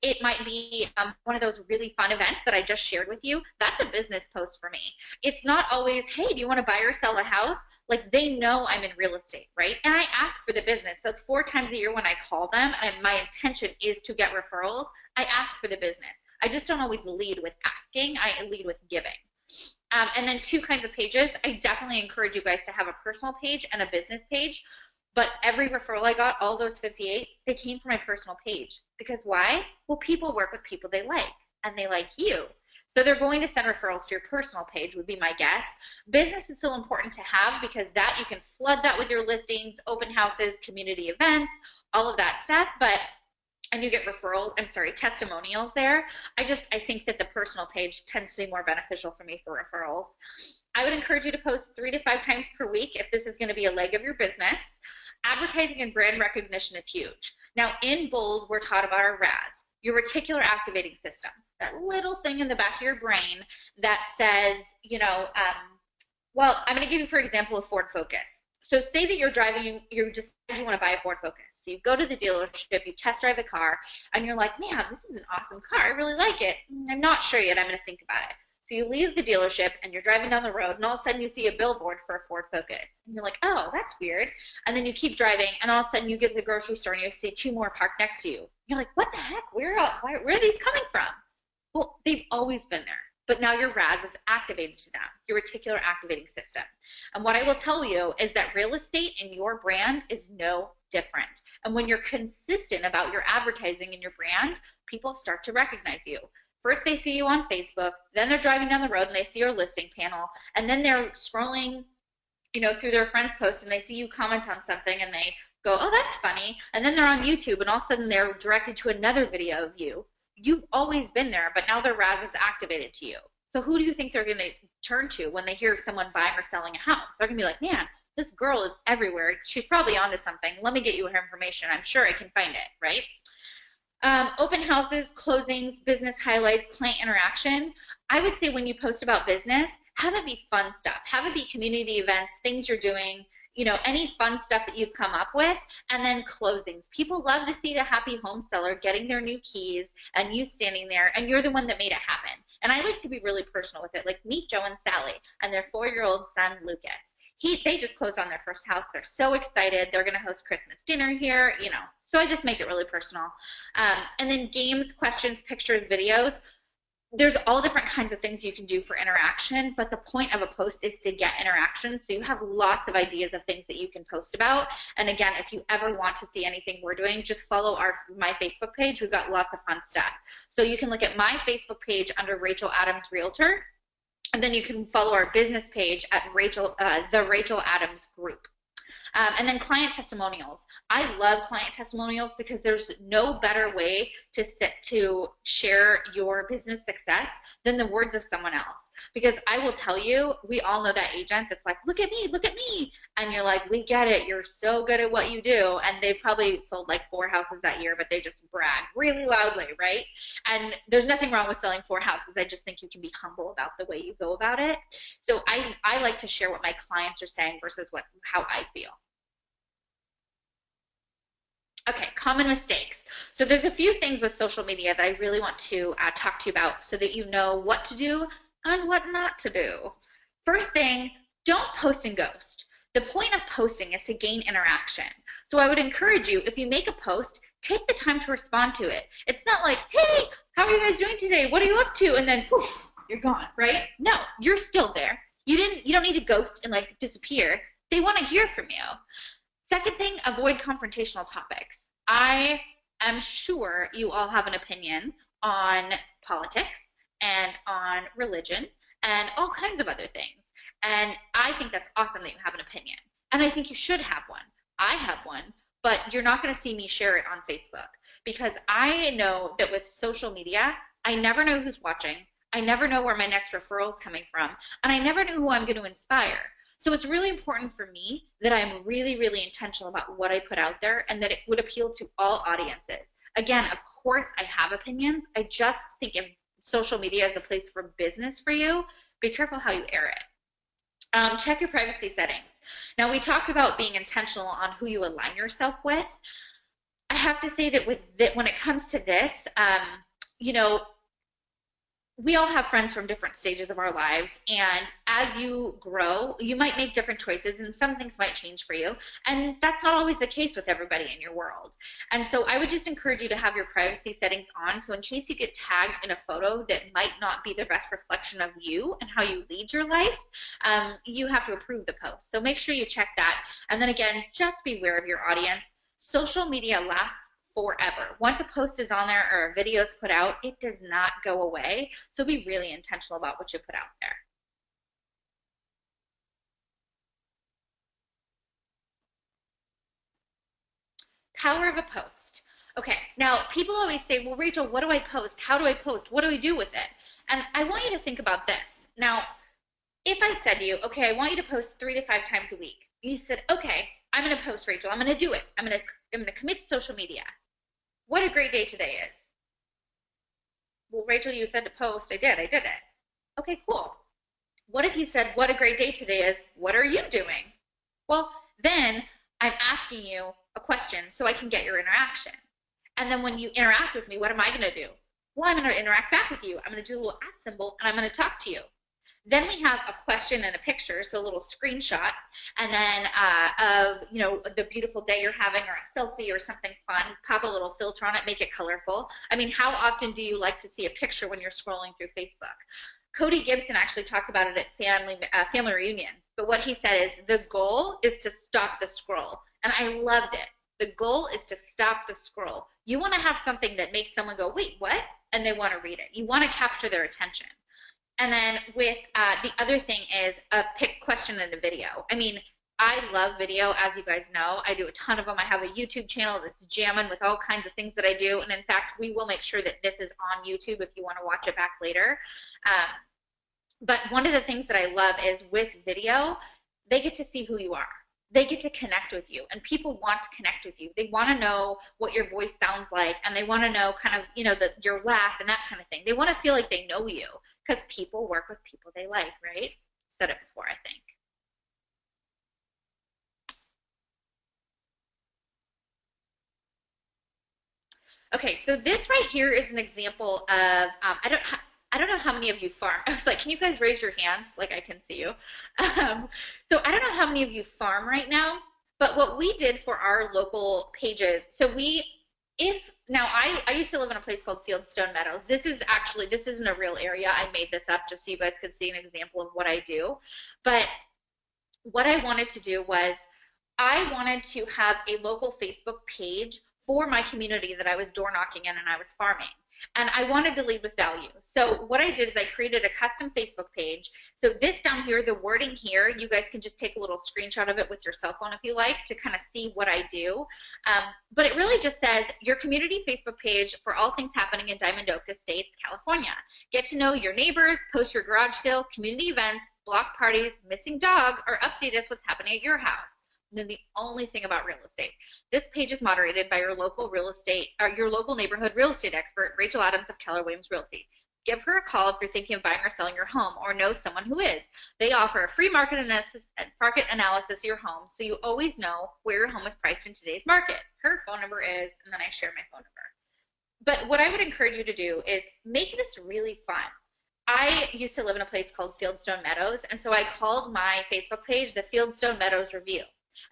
It might be one of those really fun events that I just shared with you. That's a business post for me. It's not always, hey, do you want to buy or sell a house? Like, they know I'm in real estate, right? And I ask for the business. So it's 4 times a year when I call them, and my intention is to get referrals. I ask for the business. I just don't always lead with asking. I lead with giving. And then 2 kinds of pages. I definitely encourage you guys to have a personal page and a business page. But every referral I got, all those 58, they came from my personal page. Because why? Well, people work with people they like, and they like you. So they're going to send referrals to your personal page, would be my guess. Business is still important to have because that you can flood that with your listings, open houses, community events, all of that stuff. And you get testimonials there. I think that the personal page tends to be more beneficial for me for referrals. I would encourage you to post 3 to 5 times per week if this is going to be a leg of your business. Advertising and brand recognition is huge. Now, in bold, we're taught about our RAS, your reticular activating system, that little thing in the back of your brain that says, well, I'm going to give you, for example, a Ford Focus. So say that you're driving, you decide you want to buy a Ford Focus. So you go to the dealership, you test drive the car, and you're like, man, this is an awesome car. I really like it. I'm not sure yet. I'm going to think about it. So you leave the dealership, and you're driving down the road, and all of a sudden you see a billboard for a Ford Focus. And you're like, oh, that's weird. And then you keep driving, and all of a sudden you get to the grocery store, and you see 2 more parked next to you. You're like, what the heck? Where are these coming from? Well, they've always been there. But now your RAS is activated to them, your reticular activating system. And what I will tell you is that real estate and your brand is no different. And when you're consistent about your advertising and your brand, people start to recognize you. First, they see you on Facebook, then they're driving down the road and they see your listing panel, and then they're scrolling, through their friend's post and they see you comment on something and they go, oh, that's funny. And then they're on YouTube and all of a sudden they're directed to another video of you. You've always been there, but now their RAS is activated to you. So who do you think they're going to turn to when they hear someone buying or selling a house? They're going to be like, man, this girl is everywhere. She's probably onto something. Let me get you her information. I'm sure I can find it, right? Open houses, closings, business highlights, client interaction. I would say when you post about business, have it be fun stuff. Have it be community events, things you're doing, any fun stuff that you've come up with, and then closings. People love to see the happy home seller getting their new keys and you standing there, and you're the one that made it happen. And I like to be really personal with it, like meet Joe and Sally and their 4-year-old son, Lucas. They just closed on their first house. They're so excited. They're going to host Christmas dinner here, So I just make it really personal. And then games, questions, pictures, videos. There's all different kinds of things you can do for interaction, but the point of a post is to get interaction. So you have lots of ideas of things that you can post about. And again, if you ever want to see anything we're doing, just follow my Facebook page. We've got lots of fun stuff. So you can look at my Facebook page under Rachel Adams Realtor. And then you can follow our business page at the Rachel Adams Group. And then client testimonials. I love client testimonials because there's no better way to share your business success than the words of someone else. Because I will tell you, we all know that agent that's like, look at me. And you're like, we get it. You're so good at what you do. And they probably sold like 4 houses that year, but they just brag really loudly, right? And there's nothing wrong with selling 4 houses. I just think you can be humble about the way you go about it. So I like to share what my clients are saying versus how I feel. Okay, common mistakes. So there's a few things with social media that I really want to talk to you about so that you know what to do and what not to do. First thing, don't post and ghost. The point of posting is to gain interaction. So I would encourage you, if you make a post, take the time to respond to it. It's not like, hey, how are you guys doing today? What are you up to? And then poof, you're gone, right? No, you're still there. You don't need to ghost and like disappear. They want to hear from you. Second thing, avoid confrontational topics. I am sure you all have an opinion on politics and on religion and all kinds of other things. And I think that's awesome that you have an opinion. And I think you should have one. I have one, but you're not going to see me share it on Facebook because I know that with social media, I never know who's watching. I never know where my next referral is coming from. And I never know who I'm going to inspire. So it's really important for me that I'm really, really intentional about what I put out there and that it would appeal to all audiences. Again, of course, I have opinions. I just think if social media is a place for business for you, be careful how you air it. Check your privacy settings. Now, we talked about being intentional on who you align yourself with. I have to say that when it comes to this, you know, we all have friends from different stages of our lives, and as you grow you might make different choices and some things might change for you, and that's not always the case with everybody in your world. And so I would just encourage you to have your privacy settings on, so in case you get tagged in a photo that might not be the best reflection of you and how you lead your life, you have to approve the post. So make sure you check that. And then again, just be aware of your audience. Social media lasts forever. Once a post is on there or a video is put out, it does not go away. So be really intentional about what you put out there. Power of a post. Okay, now people always say, well, Rachel, what do I post? How do I post? What do I do with it? And I want you to think about this. Now, if I said to you, okay, I want you to post 3 to 5 times a week, you said, okay, I'm going to post, Rachel. I'm going to do it. I'm going to commit to social media. What a great day today is. Well, Rachel, you said to post. I did it. Okay, cool. What if you said, what a great day today is, what are you doing? Well, then I'm asking you a question so I can get your interaction. And then when you interact with me, what am I going to do? Well, I'm going to interact back with you. I'm going to do a little @ symbol, and I'm going to talk to you. Then we have a question and a picture, so a little screenshot, and then of the beautiful day you're having, or a selfie or something fun. Pop a little filter on it, make it colorful. I mean, how often do you like to see a picture when you're scrolling through Facebook? Cody Gibson actually talked about it at family reunion. But what he said is the goal is to stop the scroll, and I loved it. The goal is to stop the scroll. You want to have something that makes someone go, wait, what? And they want to read it. You want to capture their attention. And then with the other thing is a pick question and a video. I mean, I love video, as you guys know. I do a ton of them. I have a YouTube channel that's jamming with all kinds of things that I do. And in fact, we will make sure that this is on YouTube if you want to watch it back later. But one of the things that I love is with video, they get to see who you are. They get to connect with you, and people want to connect with you. They want to know what your voice sounds like, and they want to know kind of, your laugh and that kind of thing. They want to feel like they know you, because people work with people they like, right? Said it before, I think. Okay, so this right here is an example of, I don't know how many of you farm. I was like, can you guys raise your hands? Like I can see you. So I don't know how many of you farm right now, but what we did for our local pages, so now I used to live in a place called Fieldstone Meadows. This isn't a real area. I made this up just so you guys could see an example of what I do. But what I wanted to do was I wanted to have a local Facebook page for my community that I was door knocking in and I was farming. And I wanted to lead with value. So what I did is I created a custom Facebook page. So this down here, the wording here, you guys can just take a little screenshot of it with your cell phone if you like to kind of see what I do. But it really just says your community Facebook page for all things happening in Diamond Oak Estates, California. Get to know your neighbors, post your garage sales, community events, block parties, missing dog, or update us what's happening at your house. And then the only thing about real estate. This page is moderated by your local neighborhood real estate expert, Rachel Adams of Keller Williams Realty. Give her a call if you're thinking of buying or selling your home or know someone who is. They offer a free market analysis of your home, so you always know where your home is priced in today's market. Her phone number is, and then I share my phone number. But what I would encourage you to do is make this really fun. I used to live in a place called Fieldstone Meadows, and so I called my Facebook page the Fieldstone Meadows Review.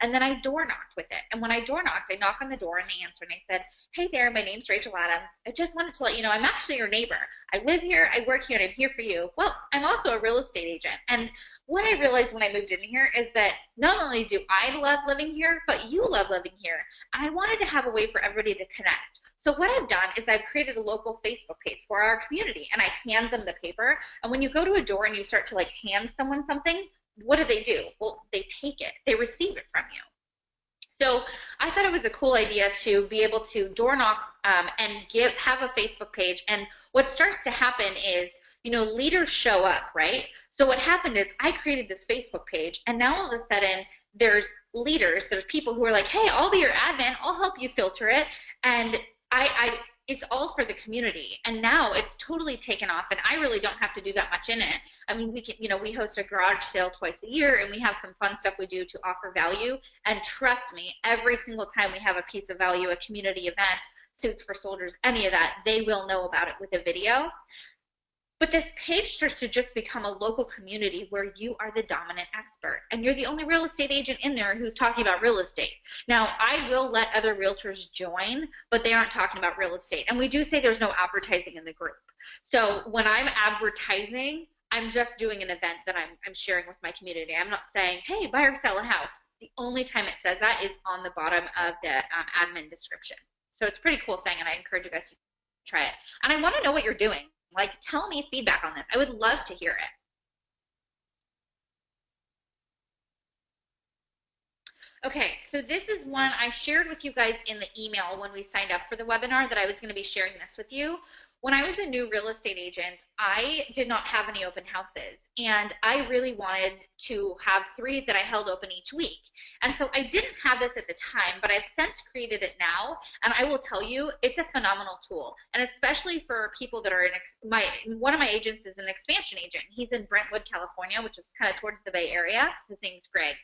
And then I door knocked with it. And when I door knocked, I knock on the door and they answer. And I said, hey there, my name's Rachel Adams. I just wanted to let you know I'm actually your neighbor. I live here, I work here, and I'm here for you. Well, I'm also a real estate agent. And what I realized when I moved in here is that not only do I love living here, but you love living here. I wanted to have a way for everybody to connect. So what I've done is I've created a local Facebook page for our community, and I hand them the paper. And when you go to a door and you start to hand someone something, what do? Well, they take it. They receive it from you. So I thought it was a cool idea to be able to door knock and have a Facebook page. And what starts to happen is, leaders show up, right? So what happened is I created this Facebook page, and now all of a sudden there's leaders, there's people who are like, hey, I'll be your admin, I'll help you filter it. And I it's all for the community. And now it's totally taken off, and I really don't have to do that much in it. I mean, we can, we host a garage sale twice a year, and we have some fun stuff we do to offer value. And trust me, every single time we have a piece of value, a community event, Suits for Soldiers, any of that, they will know about it with a video. But this page starts to just become a local community where you are the dominant expert, and you're the only real estate agent in there who's talking about real estate. Now, I will let other realtors join, but they aren't talking about real estate. And we do say there's no advertising in the group. So when I'm advertising, I'm just doing an event that I'm sharing with my community. I'm not saying, hey, buy or sell a house. The only time it says that is on the bottom of the admin description. So it's a pretty cool thing, and I encourage you guys to try it. And I want to know what you're doing. Like, tell me feedback on this. I would love to hear it. Okay, so this is one I shared with you guys in the email when we signed up for the webinar that I was going to be sharing this with you. When I was a new real estate agent, I did not have any open houses, and I really wanted to have 3 that I held open each week. And so I didn't have this at the time, but I've since created it now, and I will tell you, it's a phenomenal tool. And especially for people that are one of my agents is an expansion agent. He's in Brentwood, California, which is kind of towards the Bay Area. His name's Greg.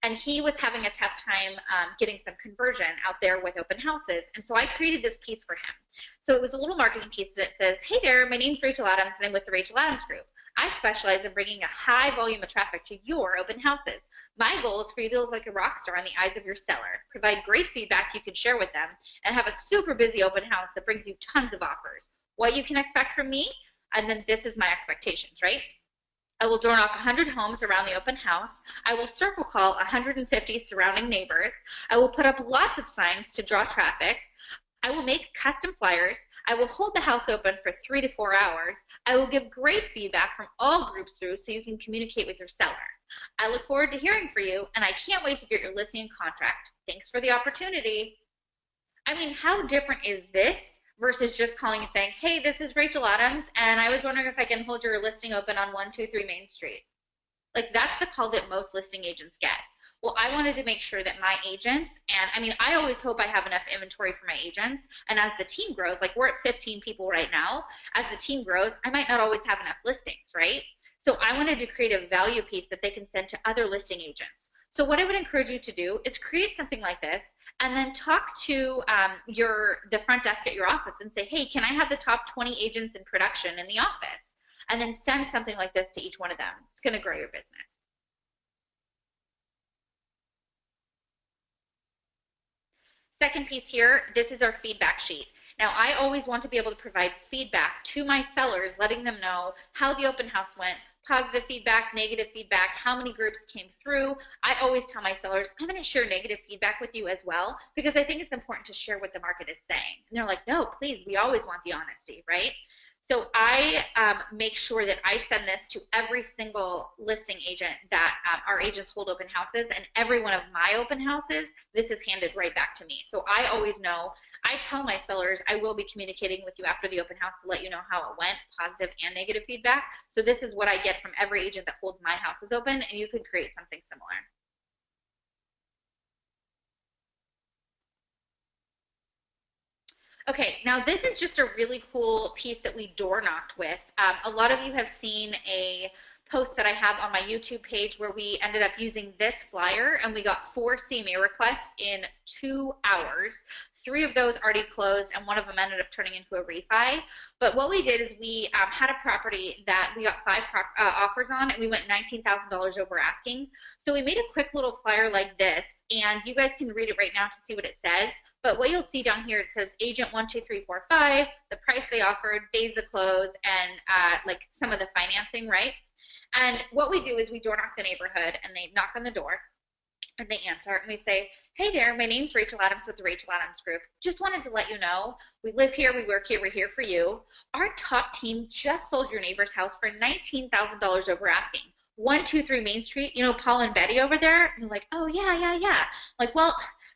And he was having a tough time getting some conversion out there with open houses. And so I created this piece for him. So it was a little marketing piece that says, hey there, my name's Rachel Adams, and I'm with the Rachel Adams Group. I specialize in bringing a high volume of traffic to your open houses. My goal is for you to look like a rock star in the eyes of your seller, provide great feedback you can share with them, and have a super busy open house that brings you tons of offers. What you can expect from me, and then this is my expectations, right? I will door knock 100 homes around the open house. I will circle call 150 surrounding neighbors. I will put up lots of signs to draw traffic. I will make custom flyers. I will hold the house open for 3 to 4 hours. I will give great feedback from all groups through so you can communicate with your seller. I look forward to hearing from you, and I can't wait to get your listing and contract. Thanks for the opportunity. I mean, how different is this versus just calling and saying, hey, this is Rachel Adams, and I was wondering if I can hold your listing open on 123 Main Street. Like, that's the call that most listing agents get. Well, I wanted to make sure that my agents, and I mean, I always hope I have enough inventory for my agents, and as the team grows, like we're at 15 people right now, as the team grows, I might not always have enough listings, right? So I wanted to create a value piece that they can send to other listing agents. So what I would encourage you to do is create something like this, and then talk to the front desk at your office and say, hey, can I have the top 20 agents in production in the office? And then send something like this to each one of them. It's going to grow your business. Second piece here, this is our feedback sheet. Now, I always want to be able to provide feedback to my sellers, letting them know how the open house went, positive feedback, negative feedback, how many groups came through. I always tell my sellers, I'm going to share negative feedback with you as well, because I think it's important to share what the market is saying. And they're like, no, please, we always want the honesty, right? So I make sure that I send this to every single listing agent that our agents hold open houses, and every one of my open houses, this is handed right back to me. So I always know, I tell my sellers I will be communicating with you after the open house to let you know how it went, positive and negative feedback. So this is what I get from every agent that holds my houses open, and you could create something similar. Okay, now this is just a really cool piece that we door knocked with. A lot of you have seen a post that I have on my YouTube page where we ended up using this flyer, and we got 4 CMA requests in 2 hours. 3 of those already closed, and 1 of them ended up turning into a refi. But what we did is we had a property that we got 5 offers on, and we went $19,000 over asking. So we made a quick little flyer like this, and you guys can read it right now to see what it says. But what you'll see down here, it says agent 12345, the price they offered, days of close, and like some of the financing, right? And what we do is we door knock the neighborhood, and they knock on the door, and they answer, and we say, hey there, my name's Rachel Adams with the Rachel Adams Group. Just wanted to let you know, we live here, we work here, we're here for you. Our top team just sold your neighbor's house for $19,000 over asking. 123 Main Street, you know, Paul and Betty over there? And they're like, oh, yeah. Like, well,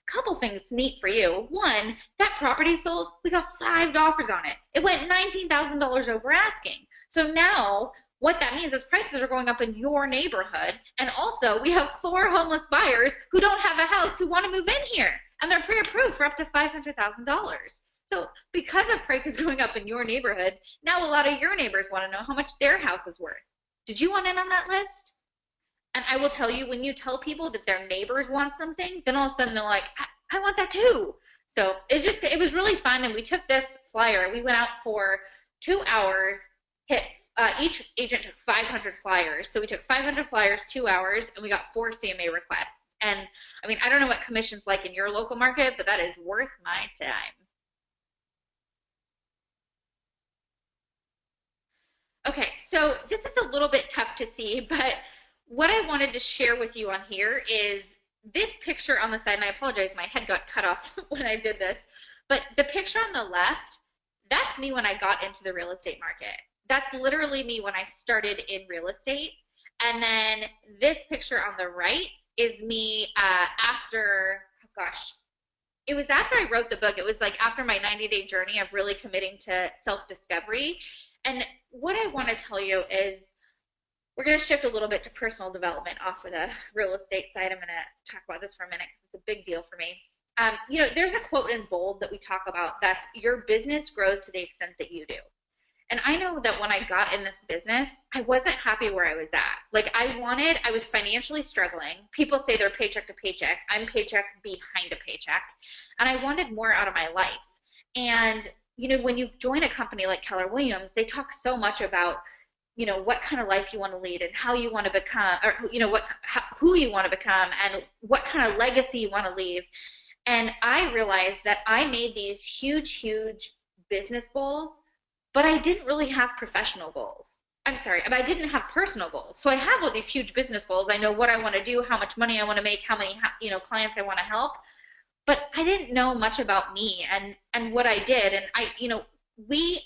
couple things neat for you. One, that property sold, we got 5 offers on it. It went $19,000 over asking. So now What that means is prices are going up in your neighborhood. And also, we have 4 homeless buyers who don't have a house who want to move in here. And they're pre approved for up to $500,000. So, because of prices going up in your neighborhood, now a lot of your neighbors want to know how much their house is worth. Did you want in on that list? And I will tell you, when you tell people that their neighbors want something, then all of a sudden they're like, I want that too. So it was really fun. And we took this flyer. We went out for 2 hours, hit, each agent took 500 flyers. So we took 500 flyers, 2 hours, and we got 4 CMA requests. And I mean, I don't know what commission's like in your local market, but that is worth my time. Okay, so this is a little bit tough to see, but what I wanted to share with you on here is this picture on the side, and I apologize, my head got cut off when I did this, but the picture on the left, that's me when I got into the real estate market. That's literally me when I started in real estate. And then this picture on the right is me after, oh gosh, it was after I wrote the book. It was like after my 90-day journey of really committing to self-discovery. And what I want to tell you is we're going to shift a little bit to personal development off of the real estate side. I'm going to talk about this for a minute because it's a big deal for me. There's a quote in bold that we talk about that's your business grows to the extent that you do. And I know that when I got in this business, I wasn't happy where I was at. Like I was financially struggling. People say they're paycheck to paycheck. I'm paycheck behind a paycheck. And I wanted more out of my life. And, when you join a company like Keller Williams, they talk so much about, what kind of life you want to lead and how you want to become, or, who you want to become and what kind of legacy you want to leave. And I realized that I made these huge, huge business goals, but I didn't really have professional goals. I'm sorry, but I didn't have personal goals. So I have all these huge business goals. I know what I want to do, how much money I want to make, how many, clients I want to help, but I didn't know much about me and what I did. And we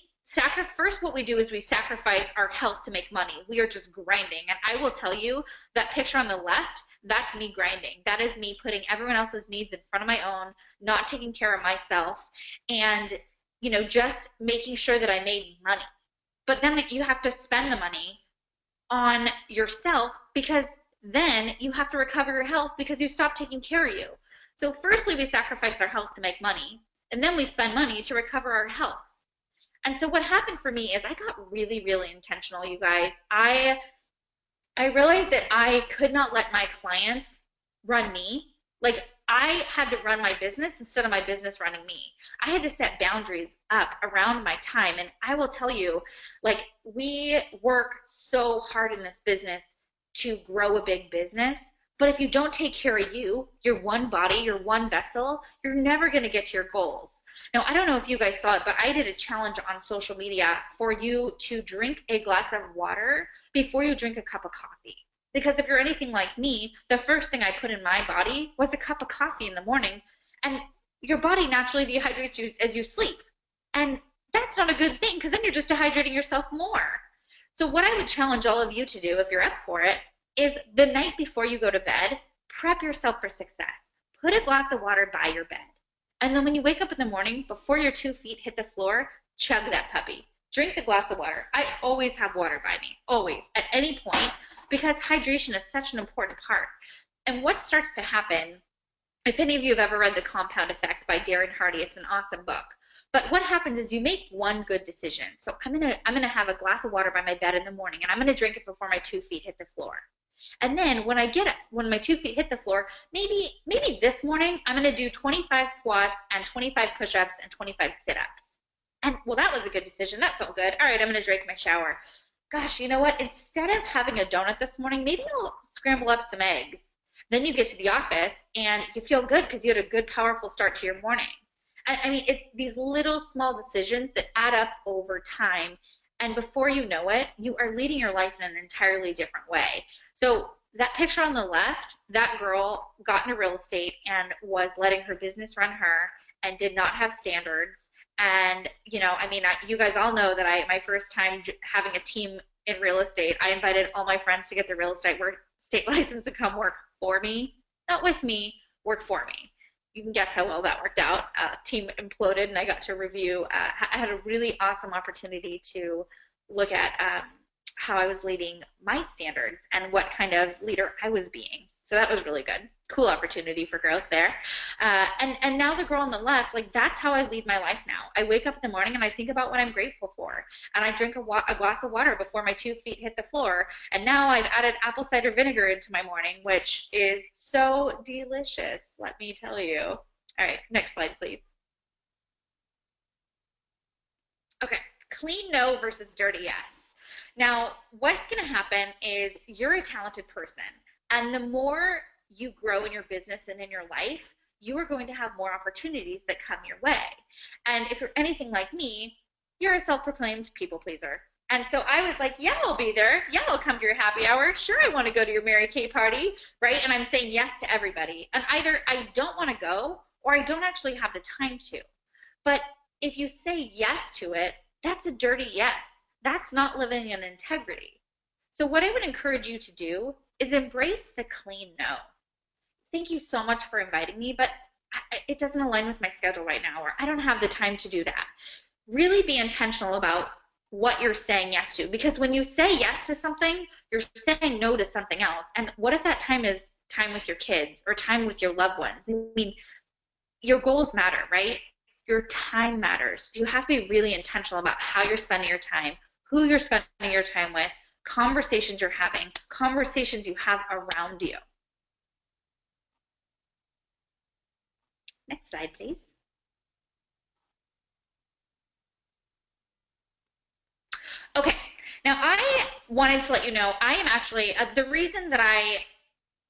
first what we do is we sacrifice our health to make money. We are just grinding. And I will tell you that picture on the left, that's me grinding. That is me putting everyone else's needs in front of my own, not taking care of myself, and just making sure that I made money. But then you have to spend the money on yourself because then you have to recover your health because you stopped taking care of you. So firstly, we sacrifice our health to make money, and then we spend money to recover our health. And so what happened for me is I got really, really intentional, you guys. I realized that I could not let my clients run me. Like I had to run my business instead of my business running me. I had to set boundaries up around my time. And I will tell you, like we work so hard in this business to grow a big business. But if you don't take care of you, your one body, your one vessel, you're never going to get to your goals. Now, I don't know if you guys saw it, but I did a challenge on social media for you to drink a glass of water before you drink a cup of coffee. Because if you're anything like me, the first thing I put in my body was a cup of coffee in the morning, and your body naturally dehydrates you as you sleep. And that's not a good thing because then you're just dehydrating yourself more. So what I would challenge all of you to do if you're up for it is the night before you go to bed, prep yourself for success. Put a glass of water by your bed. And then when you wake up in the morning, before your 2 feet hit the floor, chug that puppy. Drink the glass of water. I always have water by me, always, at any point, because hydration is such an important part. And what starts to happen, if any of you have ever read The Compound Effect by Darren Hardy, it's an awesome book. But what happens is you make one good decision. So I'm gonna have a glass of water by my bed in the morning, and I'm gonna drink it before my 2 feet hit the floor. And then when my 2 feet hit the floor, maybe this morning I'm gonna do 25 squats and 25 push-ups and 25 sit-ups. And well, that was a good decision. That felt good. All right, I'm gonna drink my shower. Gosh, you know what? Instead of having a donut this morning, maybe I'll scramble up some eggs. Then you get to the office and you feel good because you had a good, powerful start to your morning. I mean, it's these little small decisions that add up over time. And before you know it, you are leading your life in an entirely different way. So that picture on the left, that girl got into real estate and was letting her business run her and did not have standards. And, you guys all know that my first time having a team in real estate, I invited all my friends to get their real estate license to come work for me, not with me, work for me. You can guess how well that worked out. Team imploded, and I got to review. I had a really awesome opportunity to look at how I was leading my standards and what kind of leader I was being. So that was really good. Cool opportunity for growth there. And now the girl on the left, like that's how I lead my life now. I wake up in the morning and I think about what I'm grateful for. And I drink a glass of water before my 2 feet hit the floor. And now I've added apple cider vinegar into my morning, which is so delicious, let me tell you. All right, next slide, please. Okay, clean no versus dirty yes. Now, what's going to happen is you're a talented person, and the more you grow in your business and in your life, you are going to have more opportunities that come your way. And if you're anything like me, you're a self proclaimed people pleaser. And so I was like, yeah, I'll be there. Yeah, I'll come to your happy hour. Sure, I want to go to your Mary Kay party, right? And I'm saying yes to everybody. And either I don't want to go or I don't actually have the time to. But if you say yes to it, that's a dirty yes. That's not living in integrity. So, what I would encourage you to do is embrace the clean no. Thank you so much for inviting me, but it doesn't align with my schedule right now, or I don't have the time to do that. Really be intentional about what you're saying yes to, because when you say yes to something, you're saying no to something else. And what if that time is time with your kids or time with your loved ones? I mean, your goals matter, right? Your time matters. You have to be really intentional about how you're spending your time, who you're spending your time with, conversations you're having, conversations you have around you. Next slide, please. Okay, now I wanted to let you know I am actually, the reason that I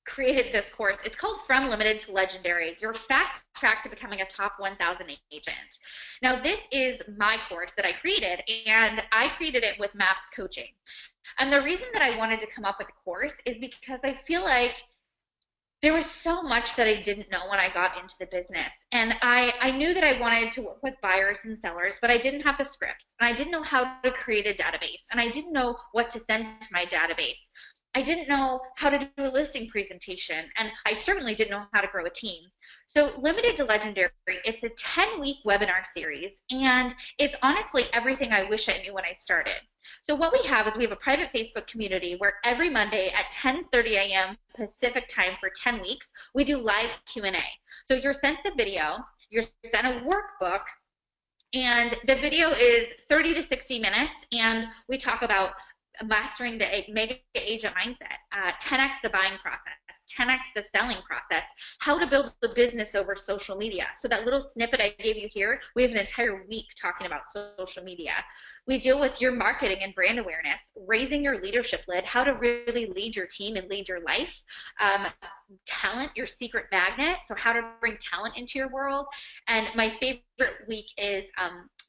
created this course, it's called From Limited to Legendary, your fast track to becoming a top 1,000 agent. Now, this is my course that I created, and I created it with MAPS coaching. And the reason that I wanted to come up with a course is because I feel like there was so much that I didn't know when I got into the business. And I knew that I wanted to work with buyers and sellers, but I didn't have the scripts. And I didn't know how to create a database. And I didn't know what to send to my database. I didn't know how to do a listing presentation. And I certainly didn't know how to grow a team. So Limited to Legendary, it's a 10-week webinar series. And it's honestly everything I wish I knew when I started. So what we have is we have a private Facebook community where every Monday at 10:30 a.m. Pacific time for 10 weeks, we do live Q&A. So you're sent the video, you're sent a workbook, and the video is 30 to 60 minutes, and we talk about mastering the mega agent mindset, 10x the buying process, 10x the selling process, how to build a business over social media. So that little snippet I gave you here, we have an entire week talking about social media. We deal with your marketing and brand awareness, raising your leadership lid, how to really lead your team and lead your life, talent, your secret magnet, so how to bring talent into your world. And my favorite week is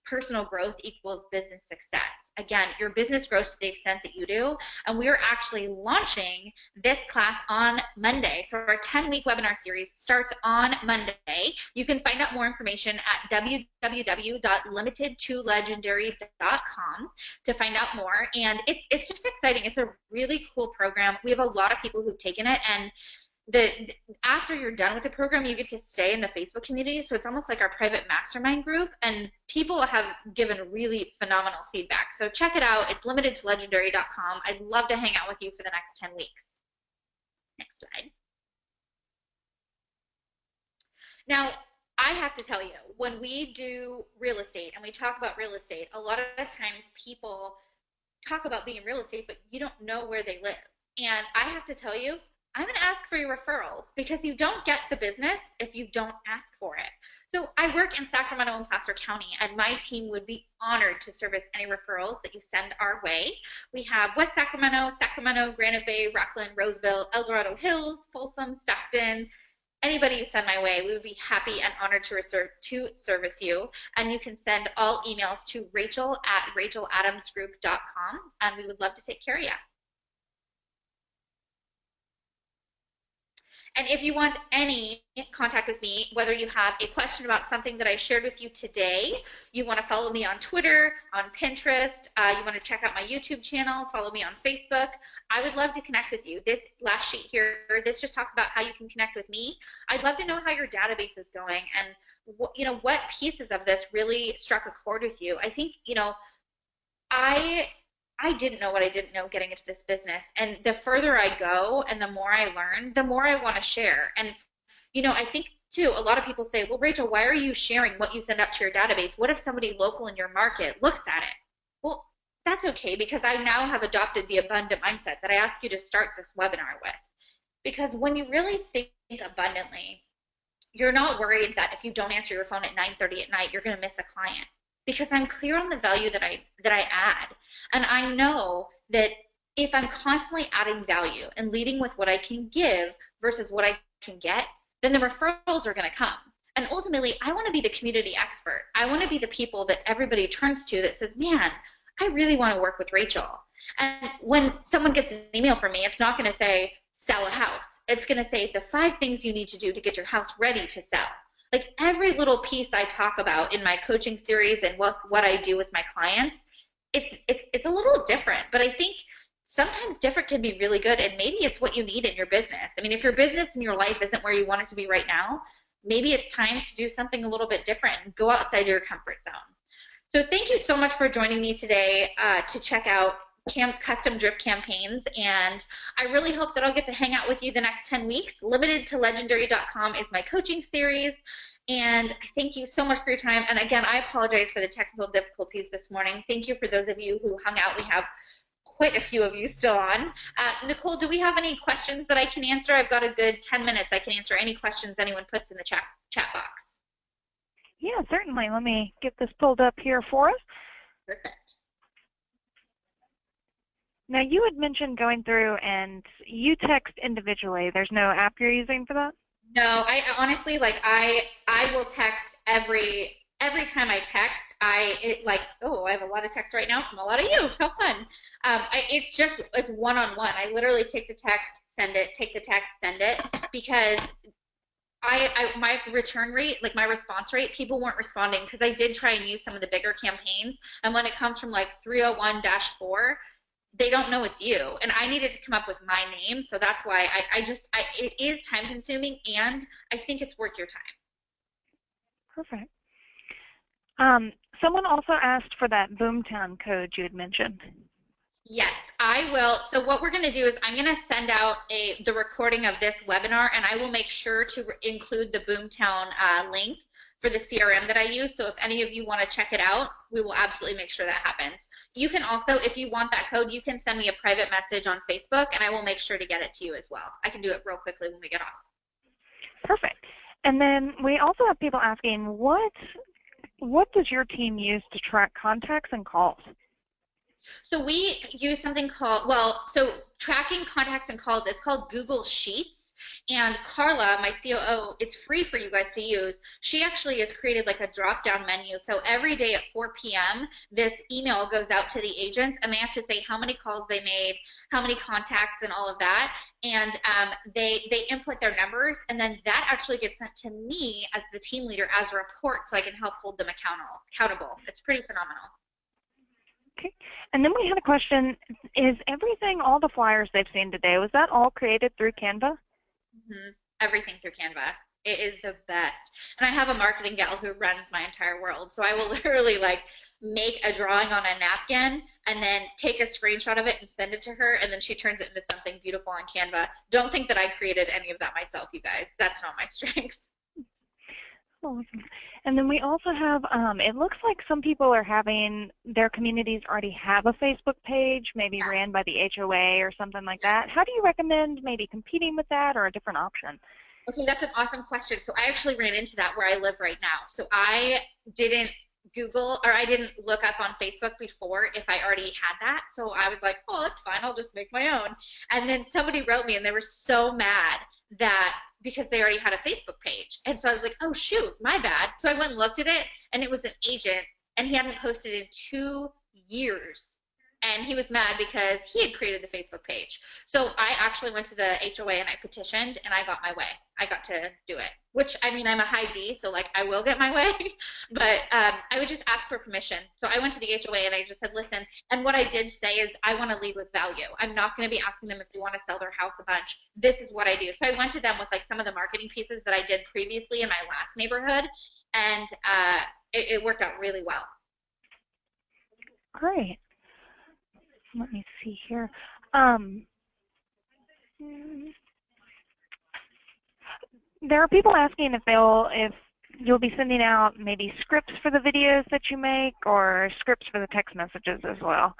personal growth equals business success. Again, your business grows to the extent that you do, and we are actually launching this class on Monday. So our 10-week webinar series starts on Monday. You can find out more information at www.limitedtolegendary.com to find out more, and it's just exciting. It's a really cool program. We have a lot of people who've taken it, and after you're done with the program, you get to stay in the Facebook community. So it's almost like our private mastermind group, and people have given really phenomenal feedback. So check it out. It's limitedtolegendary.com. I'd love to hang out with you for the next 10 weeks. Next slide. Now, I have to tell you, when we do real estate and we talk about real estate, a lot of times people talk about being in real estate, but you don't know where they live. And I have to tell you, I'm going to ask for your referrals, because you don't get the business if you don't ask for it. So I work in Sacramento and Placer County, and my team would be honored to service any referrals that you send our way. We have West Sacramento, Sacramento, Granite Bay, Rockland, Roseville, El Dorado Hills, Folsom, Stockton. Anybody you send my way, we would be happy and honored to service you. And you can send all emails to rachel@racheladamsgroup.com, and we would love to take care of you. And if you want any contact with me, whether you have a question about something that I shared with you today, you want to follow me on Twitter, on Pinterest, you want to check out my YouTube channel, follow me on Facebook, I would love to connect with you. This last sheet here, this just talks about how you can connect with me. I'd love to know how your database is going and what pieces of this really struck a chord with you. I think, I I didn't know what I didn't know getting into this business. And the further I go and the more I learn, the more I want to share. And, I think too, a lot of people say, well, Rachel, why are you sharing what you send up to your database? What if somebody local in your market looks at it? Well, that's okay because I now have adopted the abundant mindset that I ask you to start this webinar with. Because when you really think abundantly, you're not worried that if you don't answer your phone at 9:30 at night, you're going to miss a client because I'm clear on the value that I add. And I know that if I'm constantly adding value and leading with what I can give versus what I can get, then the referrals are going to come. And ultimately, I want to be the community expert. I want to be the people that everybody turns to that says, man, I really want to work with Rachel. And when someone gets an email from me, it's not going to say, sell a house. It's going to say the 5 things you need to do to get your house ready to sell. Like every little piece I talk about in my coaching series and what I do with my clients, it's a little different, but I think sometimes different can be really good, and maybe it's what you need in your business. I mean, if your business and your life isn't where you want it to be right now, maybe it's time to do something a little bit different and go outside your comfort zone. So thank you so much for joining me today to check out custom drip campaigns, and I really hope that I'll get to hang out with you the next 10 weeks. Limited to legendary.com is my coaching series, and I thank you so much for your time. And again, I apologize for the technical difficulties this morning. Thank you for those of you who hung out. We have quite a few of you still on. Nicole, do we have any questions that I can answer? I've got a good 10 minutes. I can answer any questions anyone puts in the chat box. Yeah, certainly. Let me get this pulled up here for us. Perfect. Now, you had mentioned going through and you text individually. There's no app you're using for that? No, I honestly I will text every time I text. I have a lot of texts right now from a lot of you. How fun! It's one-on-one. I literally take the text, send it, take the text, send it, because my return rate, like my response rate, people weren't responding because I did try and use some of the bigger campaigns, and when it comes from like 301-4, they don't know it's you, and I needed to come up with my name, so that's why it is time consuming, and I think it's worth your time. Perfect. Someone also asked for that Boomtown code you had mentioned. Yes, I will. So what we're going to do is I'm going to send out the recording of this webinar, and I will make sure to include the Boomtown link for the CRM that I use. So if any of you want to check it out, we will absolutely make sure that happens. You can also, if you want that code, you can send me a private message on Facebook, and I will make sure to get it to you as well. I can do it real quickly when we get off. Perfect. And then we also have people asking, what does your team use to track contacts and calls? So we use something called, so tracking contacts and calls, it's called Google Sheets. And Carla, my COO, it's free for you guys to use. She actually has created like a drop-down menu. So every day at 4 p.m., this email goes out to the agents, and they have to say how many calls they made, how many contacts, and all of that. And they input their numbers, and then that actually gets sent to me as the team leader as a report, so I can help hold them accountable. It's pretty phenomenal. Okay. And then we had a question, is everything, all the flyers they've seen today, was that all created through Canva? Mm-hmm. Everything through Canva. It is the best. And I have a marketing gal who runs my entire world. So I will literally like make a drawing on a napkin and then take a screenshot of it and send it to her, and then she turns it into something beautiful on Canva. Don't think that I created any of that myself, you guys. That's not my strength. Awesome. And then we also have, it looks like some people are having, their communities already have a Facebook page, maybe ran by the HOA or something like that. How do you recommend maybe competing with that or a different option? Okay, that's an awesome question. So I actually ran into that where I live right now. So I didn't I didn't look up on Facebook before if I already had that. So I was like, oh, that's fine. I'll just make my own. And then somebody wrote me, and they were so mad that because they already had a Facebook page. And so I was like, oh, shoot, my bad. So I went and looked at it, and it was an agent, and he hadn't posted in 2 years. And he was mad because he had created the Facebook page. So I actually went to the HOA and I petitioned, and I got my way. I got to do it, which, I mean, I'm a high D, so like I will get my way, but I would just ask for permission. So I went to the HOA and I just said, listen, and what I did say is I want to lead with value. I'm not going to be asking them if they want to sell their house a bunch. This is what I do. So I went to them with like some of the marketing pieces that I did previously in my last neighborhood, and it worked out really well. Great. let me see here. Um, there are people asking if you'll be sending out maybe scripts for the videos that you make or scripts for the text messages as well.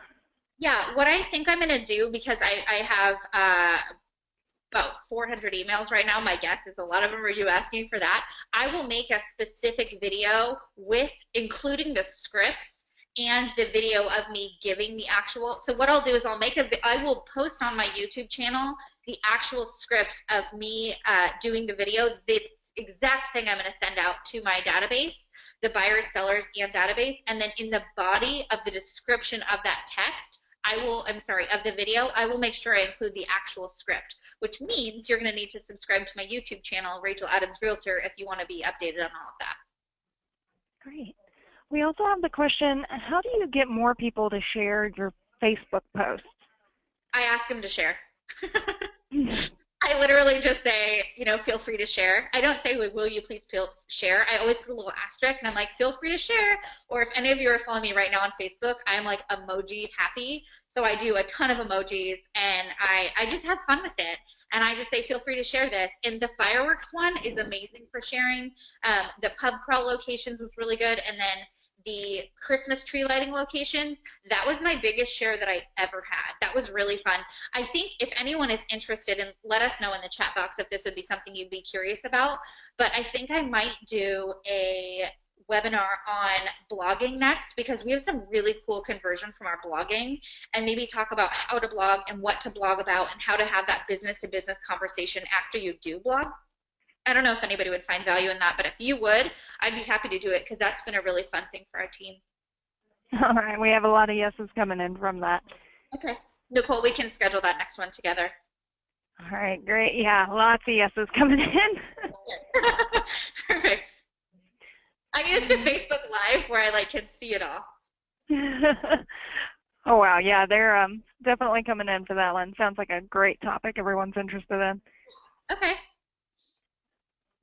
Yeah, what I think I'm going to do, because I have about 400 emails right now. My guess is a lot of them are you asking for that. I will make a specific video with including the scripts and the video of me giving the actual. So what I'll do is I will post on my YouTube channel the actual script of me doing the video, the exact thing I'm going to send out to my database, the buyers, sellers, and database, and then in the body of the description of that text, of the video, I will make sure I include the actual script, which means you're going to need to subscribe to my YouTube channel, Rachel Adams Realtor, if you want to be updated on all of that. Great. We also have the question, how do you get more people to share your Facebook posts? I ask them to share. I literally just say, feel free to share. I don't say, will you please share? I always put a little asterisk, and I'm like, feel free to share. Or if any of you are following me right now on Facebook, I'm like emoji happy. So I do a ton of emojis, and I just have fun with it. And I just say, feel free to share this. And the fireworks one is amazing for sharing. The pub crawl locations was really good. And then the Christmas tree lighting locations, that was my biggest share that I ever had. That was really fun. I think if anyone is interested, and let us know in the chat box if this would be something you'd be curious about, but I think I might do a webinar on blogging next, because we have some really cool conversion from our blogging, and maybe talk about how to blog and what to blog about and how to have that business-to-business conversation after you do blog. I don't know if anybody would find value in that, but if you would, I'd be happy to do it, because that's been a really fun thing for our team. All right, we have a lot of yeses coming in from that. Okay. Nicole, we can schedule that next one together. All right, great. Yeah, lots of yeses coming in. Perfect. I'm used to Facebook Live where I can see it all. Oh, wow. Yeah, they're definitely coming in for that one. Sounds like a great topic everyone's interested in. Okay.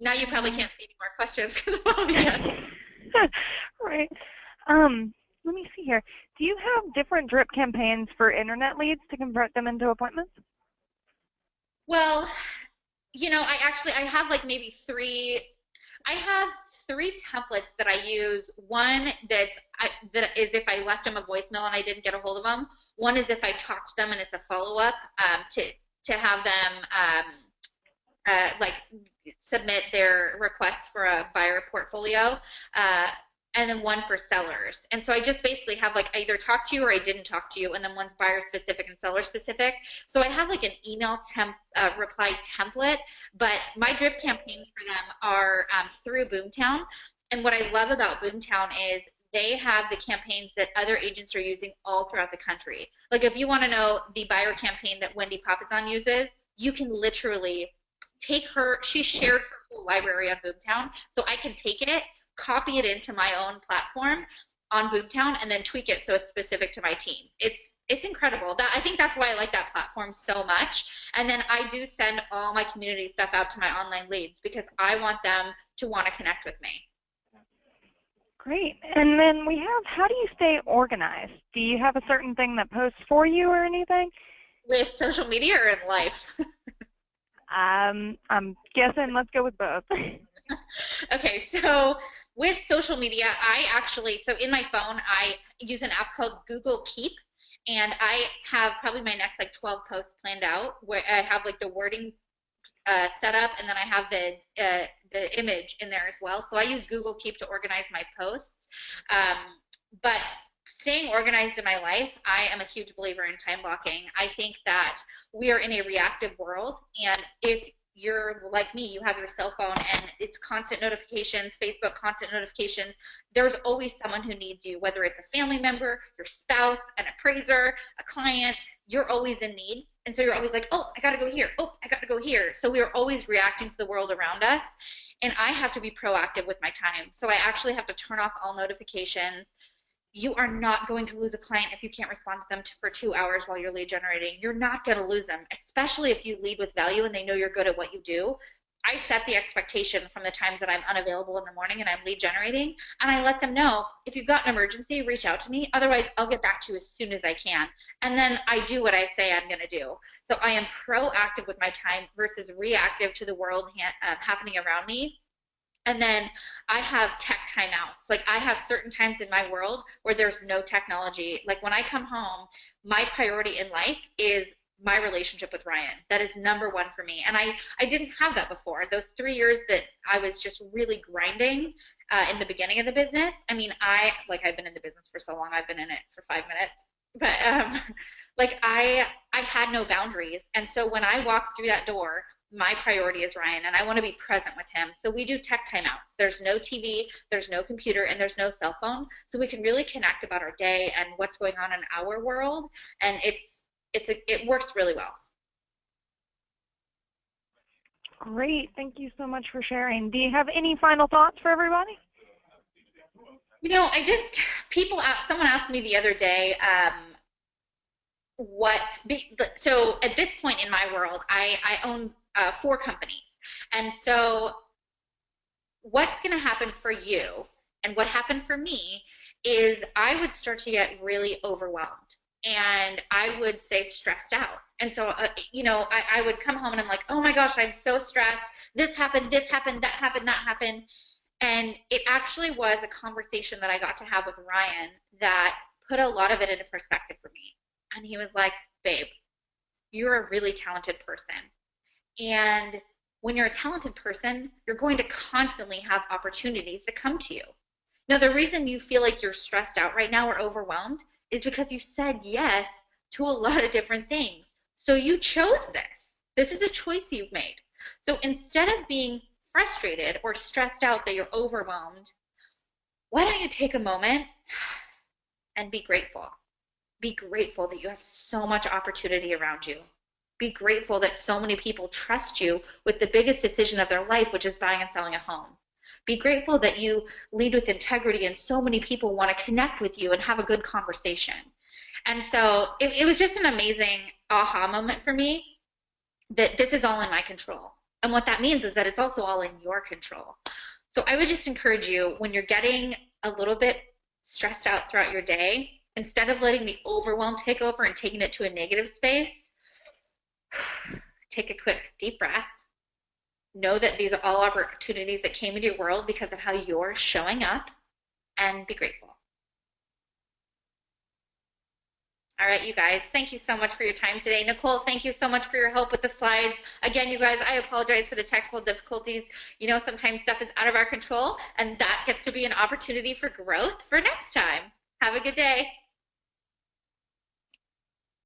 Now you probably can't see any more questions because of all the yes. Right. Let me see here. Do you have different drip campaigns for internet leads to convert them into appointments? Well, I have maybe three. I have 3 templates that I use. One that is if I left them a voicemail and I didn't get a hold of them. One is if I talked to them and it's a follow-up to have them submit their requests for a buyer portfolio, and then one for sellers. And so I just basically have I either talked to you or I didn't talk to you, and then one's buyer specific and seller specific. So I have an email reply template, but my drip campaigns for them are through Boomtown. And what I love about Boomtown is they have the campaigns that other agents are using all throughout the country. If you want to know the buyer campaign that Wendy Papasan uses, you can literally take she shared her whole library on Boomtown, so I can take it, copy it into my own platform on Boomtown, and then tweak it so it's specific to my team. It's incredible. I think that's why I like that platform so much. And then I do send all my community stuff out to my online leads, because I want them to want to connect with me. Great. And then we have, how do you stay organized? Do you have a certain thing that posts for you or anything? With social media or in life? I'm guessing let's go with both. Okay, so with social media, so in my phone, I use an app called Google Keep, and I have probably my next 12 posts planned out, where I have the wording set up, and then I have the image in there as well. So I use Google Keep to organize my posts. But staying organized in my life, I am a huge believer in time blocking. I think that we are in a reactive world, and if you're like me, you have your cell phone and it's constant notifications, Facebook constant notifications, there's always someone who needs you, whether it's a family member, your spouse, an appraiser, a client, you're always in need. And so you're always like, oh, I got to go here. Oh, I got to go here. So we are always reacting to the world around us. And I have to be proactive with my time. So I actually have to turn off all notifications. You are not going to lose a client if you can't respond to them for 2 hours while you're lead generating. You're not going to lose them, especially if you lead with value and they know you're good at what you do. I set the expectation from the times that I'm unavailable in the morning and I'm lead generating, and I let them know if you've got an emergency, reach out to me. Otherwise, I'll get back to you as soon as I can. And then I do what I say I'm going to do. So I am proactive with my time versus reactive to the world happening around me. And then I have tech timeouts. Like I have certain times in my world where there's no technology. Like when I come home, my priority in life is my relationship with Ryan. That is number one for me. And I didn't have that before. Those 3 years that I was just really grinding in the beginning of the business. I mean, I've been in the business for so long. I've been in it for 5 minutes. But I had no boundaries. And so when I walked through that door, my priority is Ryan and I want to be present with him. So we do tech timeouts. There's no TV, there's no computer, and there's no cell phone. So we can really connect about our day and what's going on in our world. And it works really well. Great. Thank you so much for sharing. Do you have any final thoughts for everybody? You know, someone asked me the other day, so at this point in my world, I own 4 companies. And so what's going to happen for you and what happened for me is I would start to get really overwhelmed and I would say stressed out. And so, I would come home and I'm like, oh my gosh, I'm so stressed. This happened, that happened, that happened. And it actually was a conversation that I got to have with Ryan that put a lot of it into perspective for me. And he was like, babe, you're a really talented person. And when you're a talented person, you're going to constantly have opportunities that come to you. Now, the reason you feel like you're stressed out right now or overwhelmed is because you said yes to a lot of different things. So you chose this. This is a choice you've made. So instead of being frustrated or stressed out that you're overwhelmed, why don't you take a moment and be grateful? Be grateful that you have so much opportunity around you. Be grateful that so many people trust you with the biggest decision of their life, which is buying and selling a home. Be grateful that you lead with integrity and so many people want to connect with you and have a good conversation. And so it was just an amazing aha moment for me that this is all in my control. And what that means is that it's also all in your control. So I would just encourage you, when you're getting a little bit stressed out throughout your day, instead of letting the overwhelm take over and taking it to a negative space, take a quick deep breath. Know that these are all opportunities that came into your world because of how you're showing up, and be grateful. All right, you guys, thank you so much for your time today. Nicole, thank you so much for your help with the slides. Again, you guys, I apologize for the technical difficulties. You know, sometimes stuff is out of our control, and that gets to be an opportunity for growth for next time. Have a good day.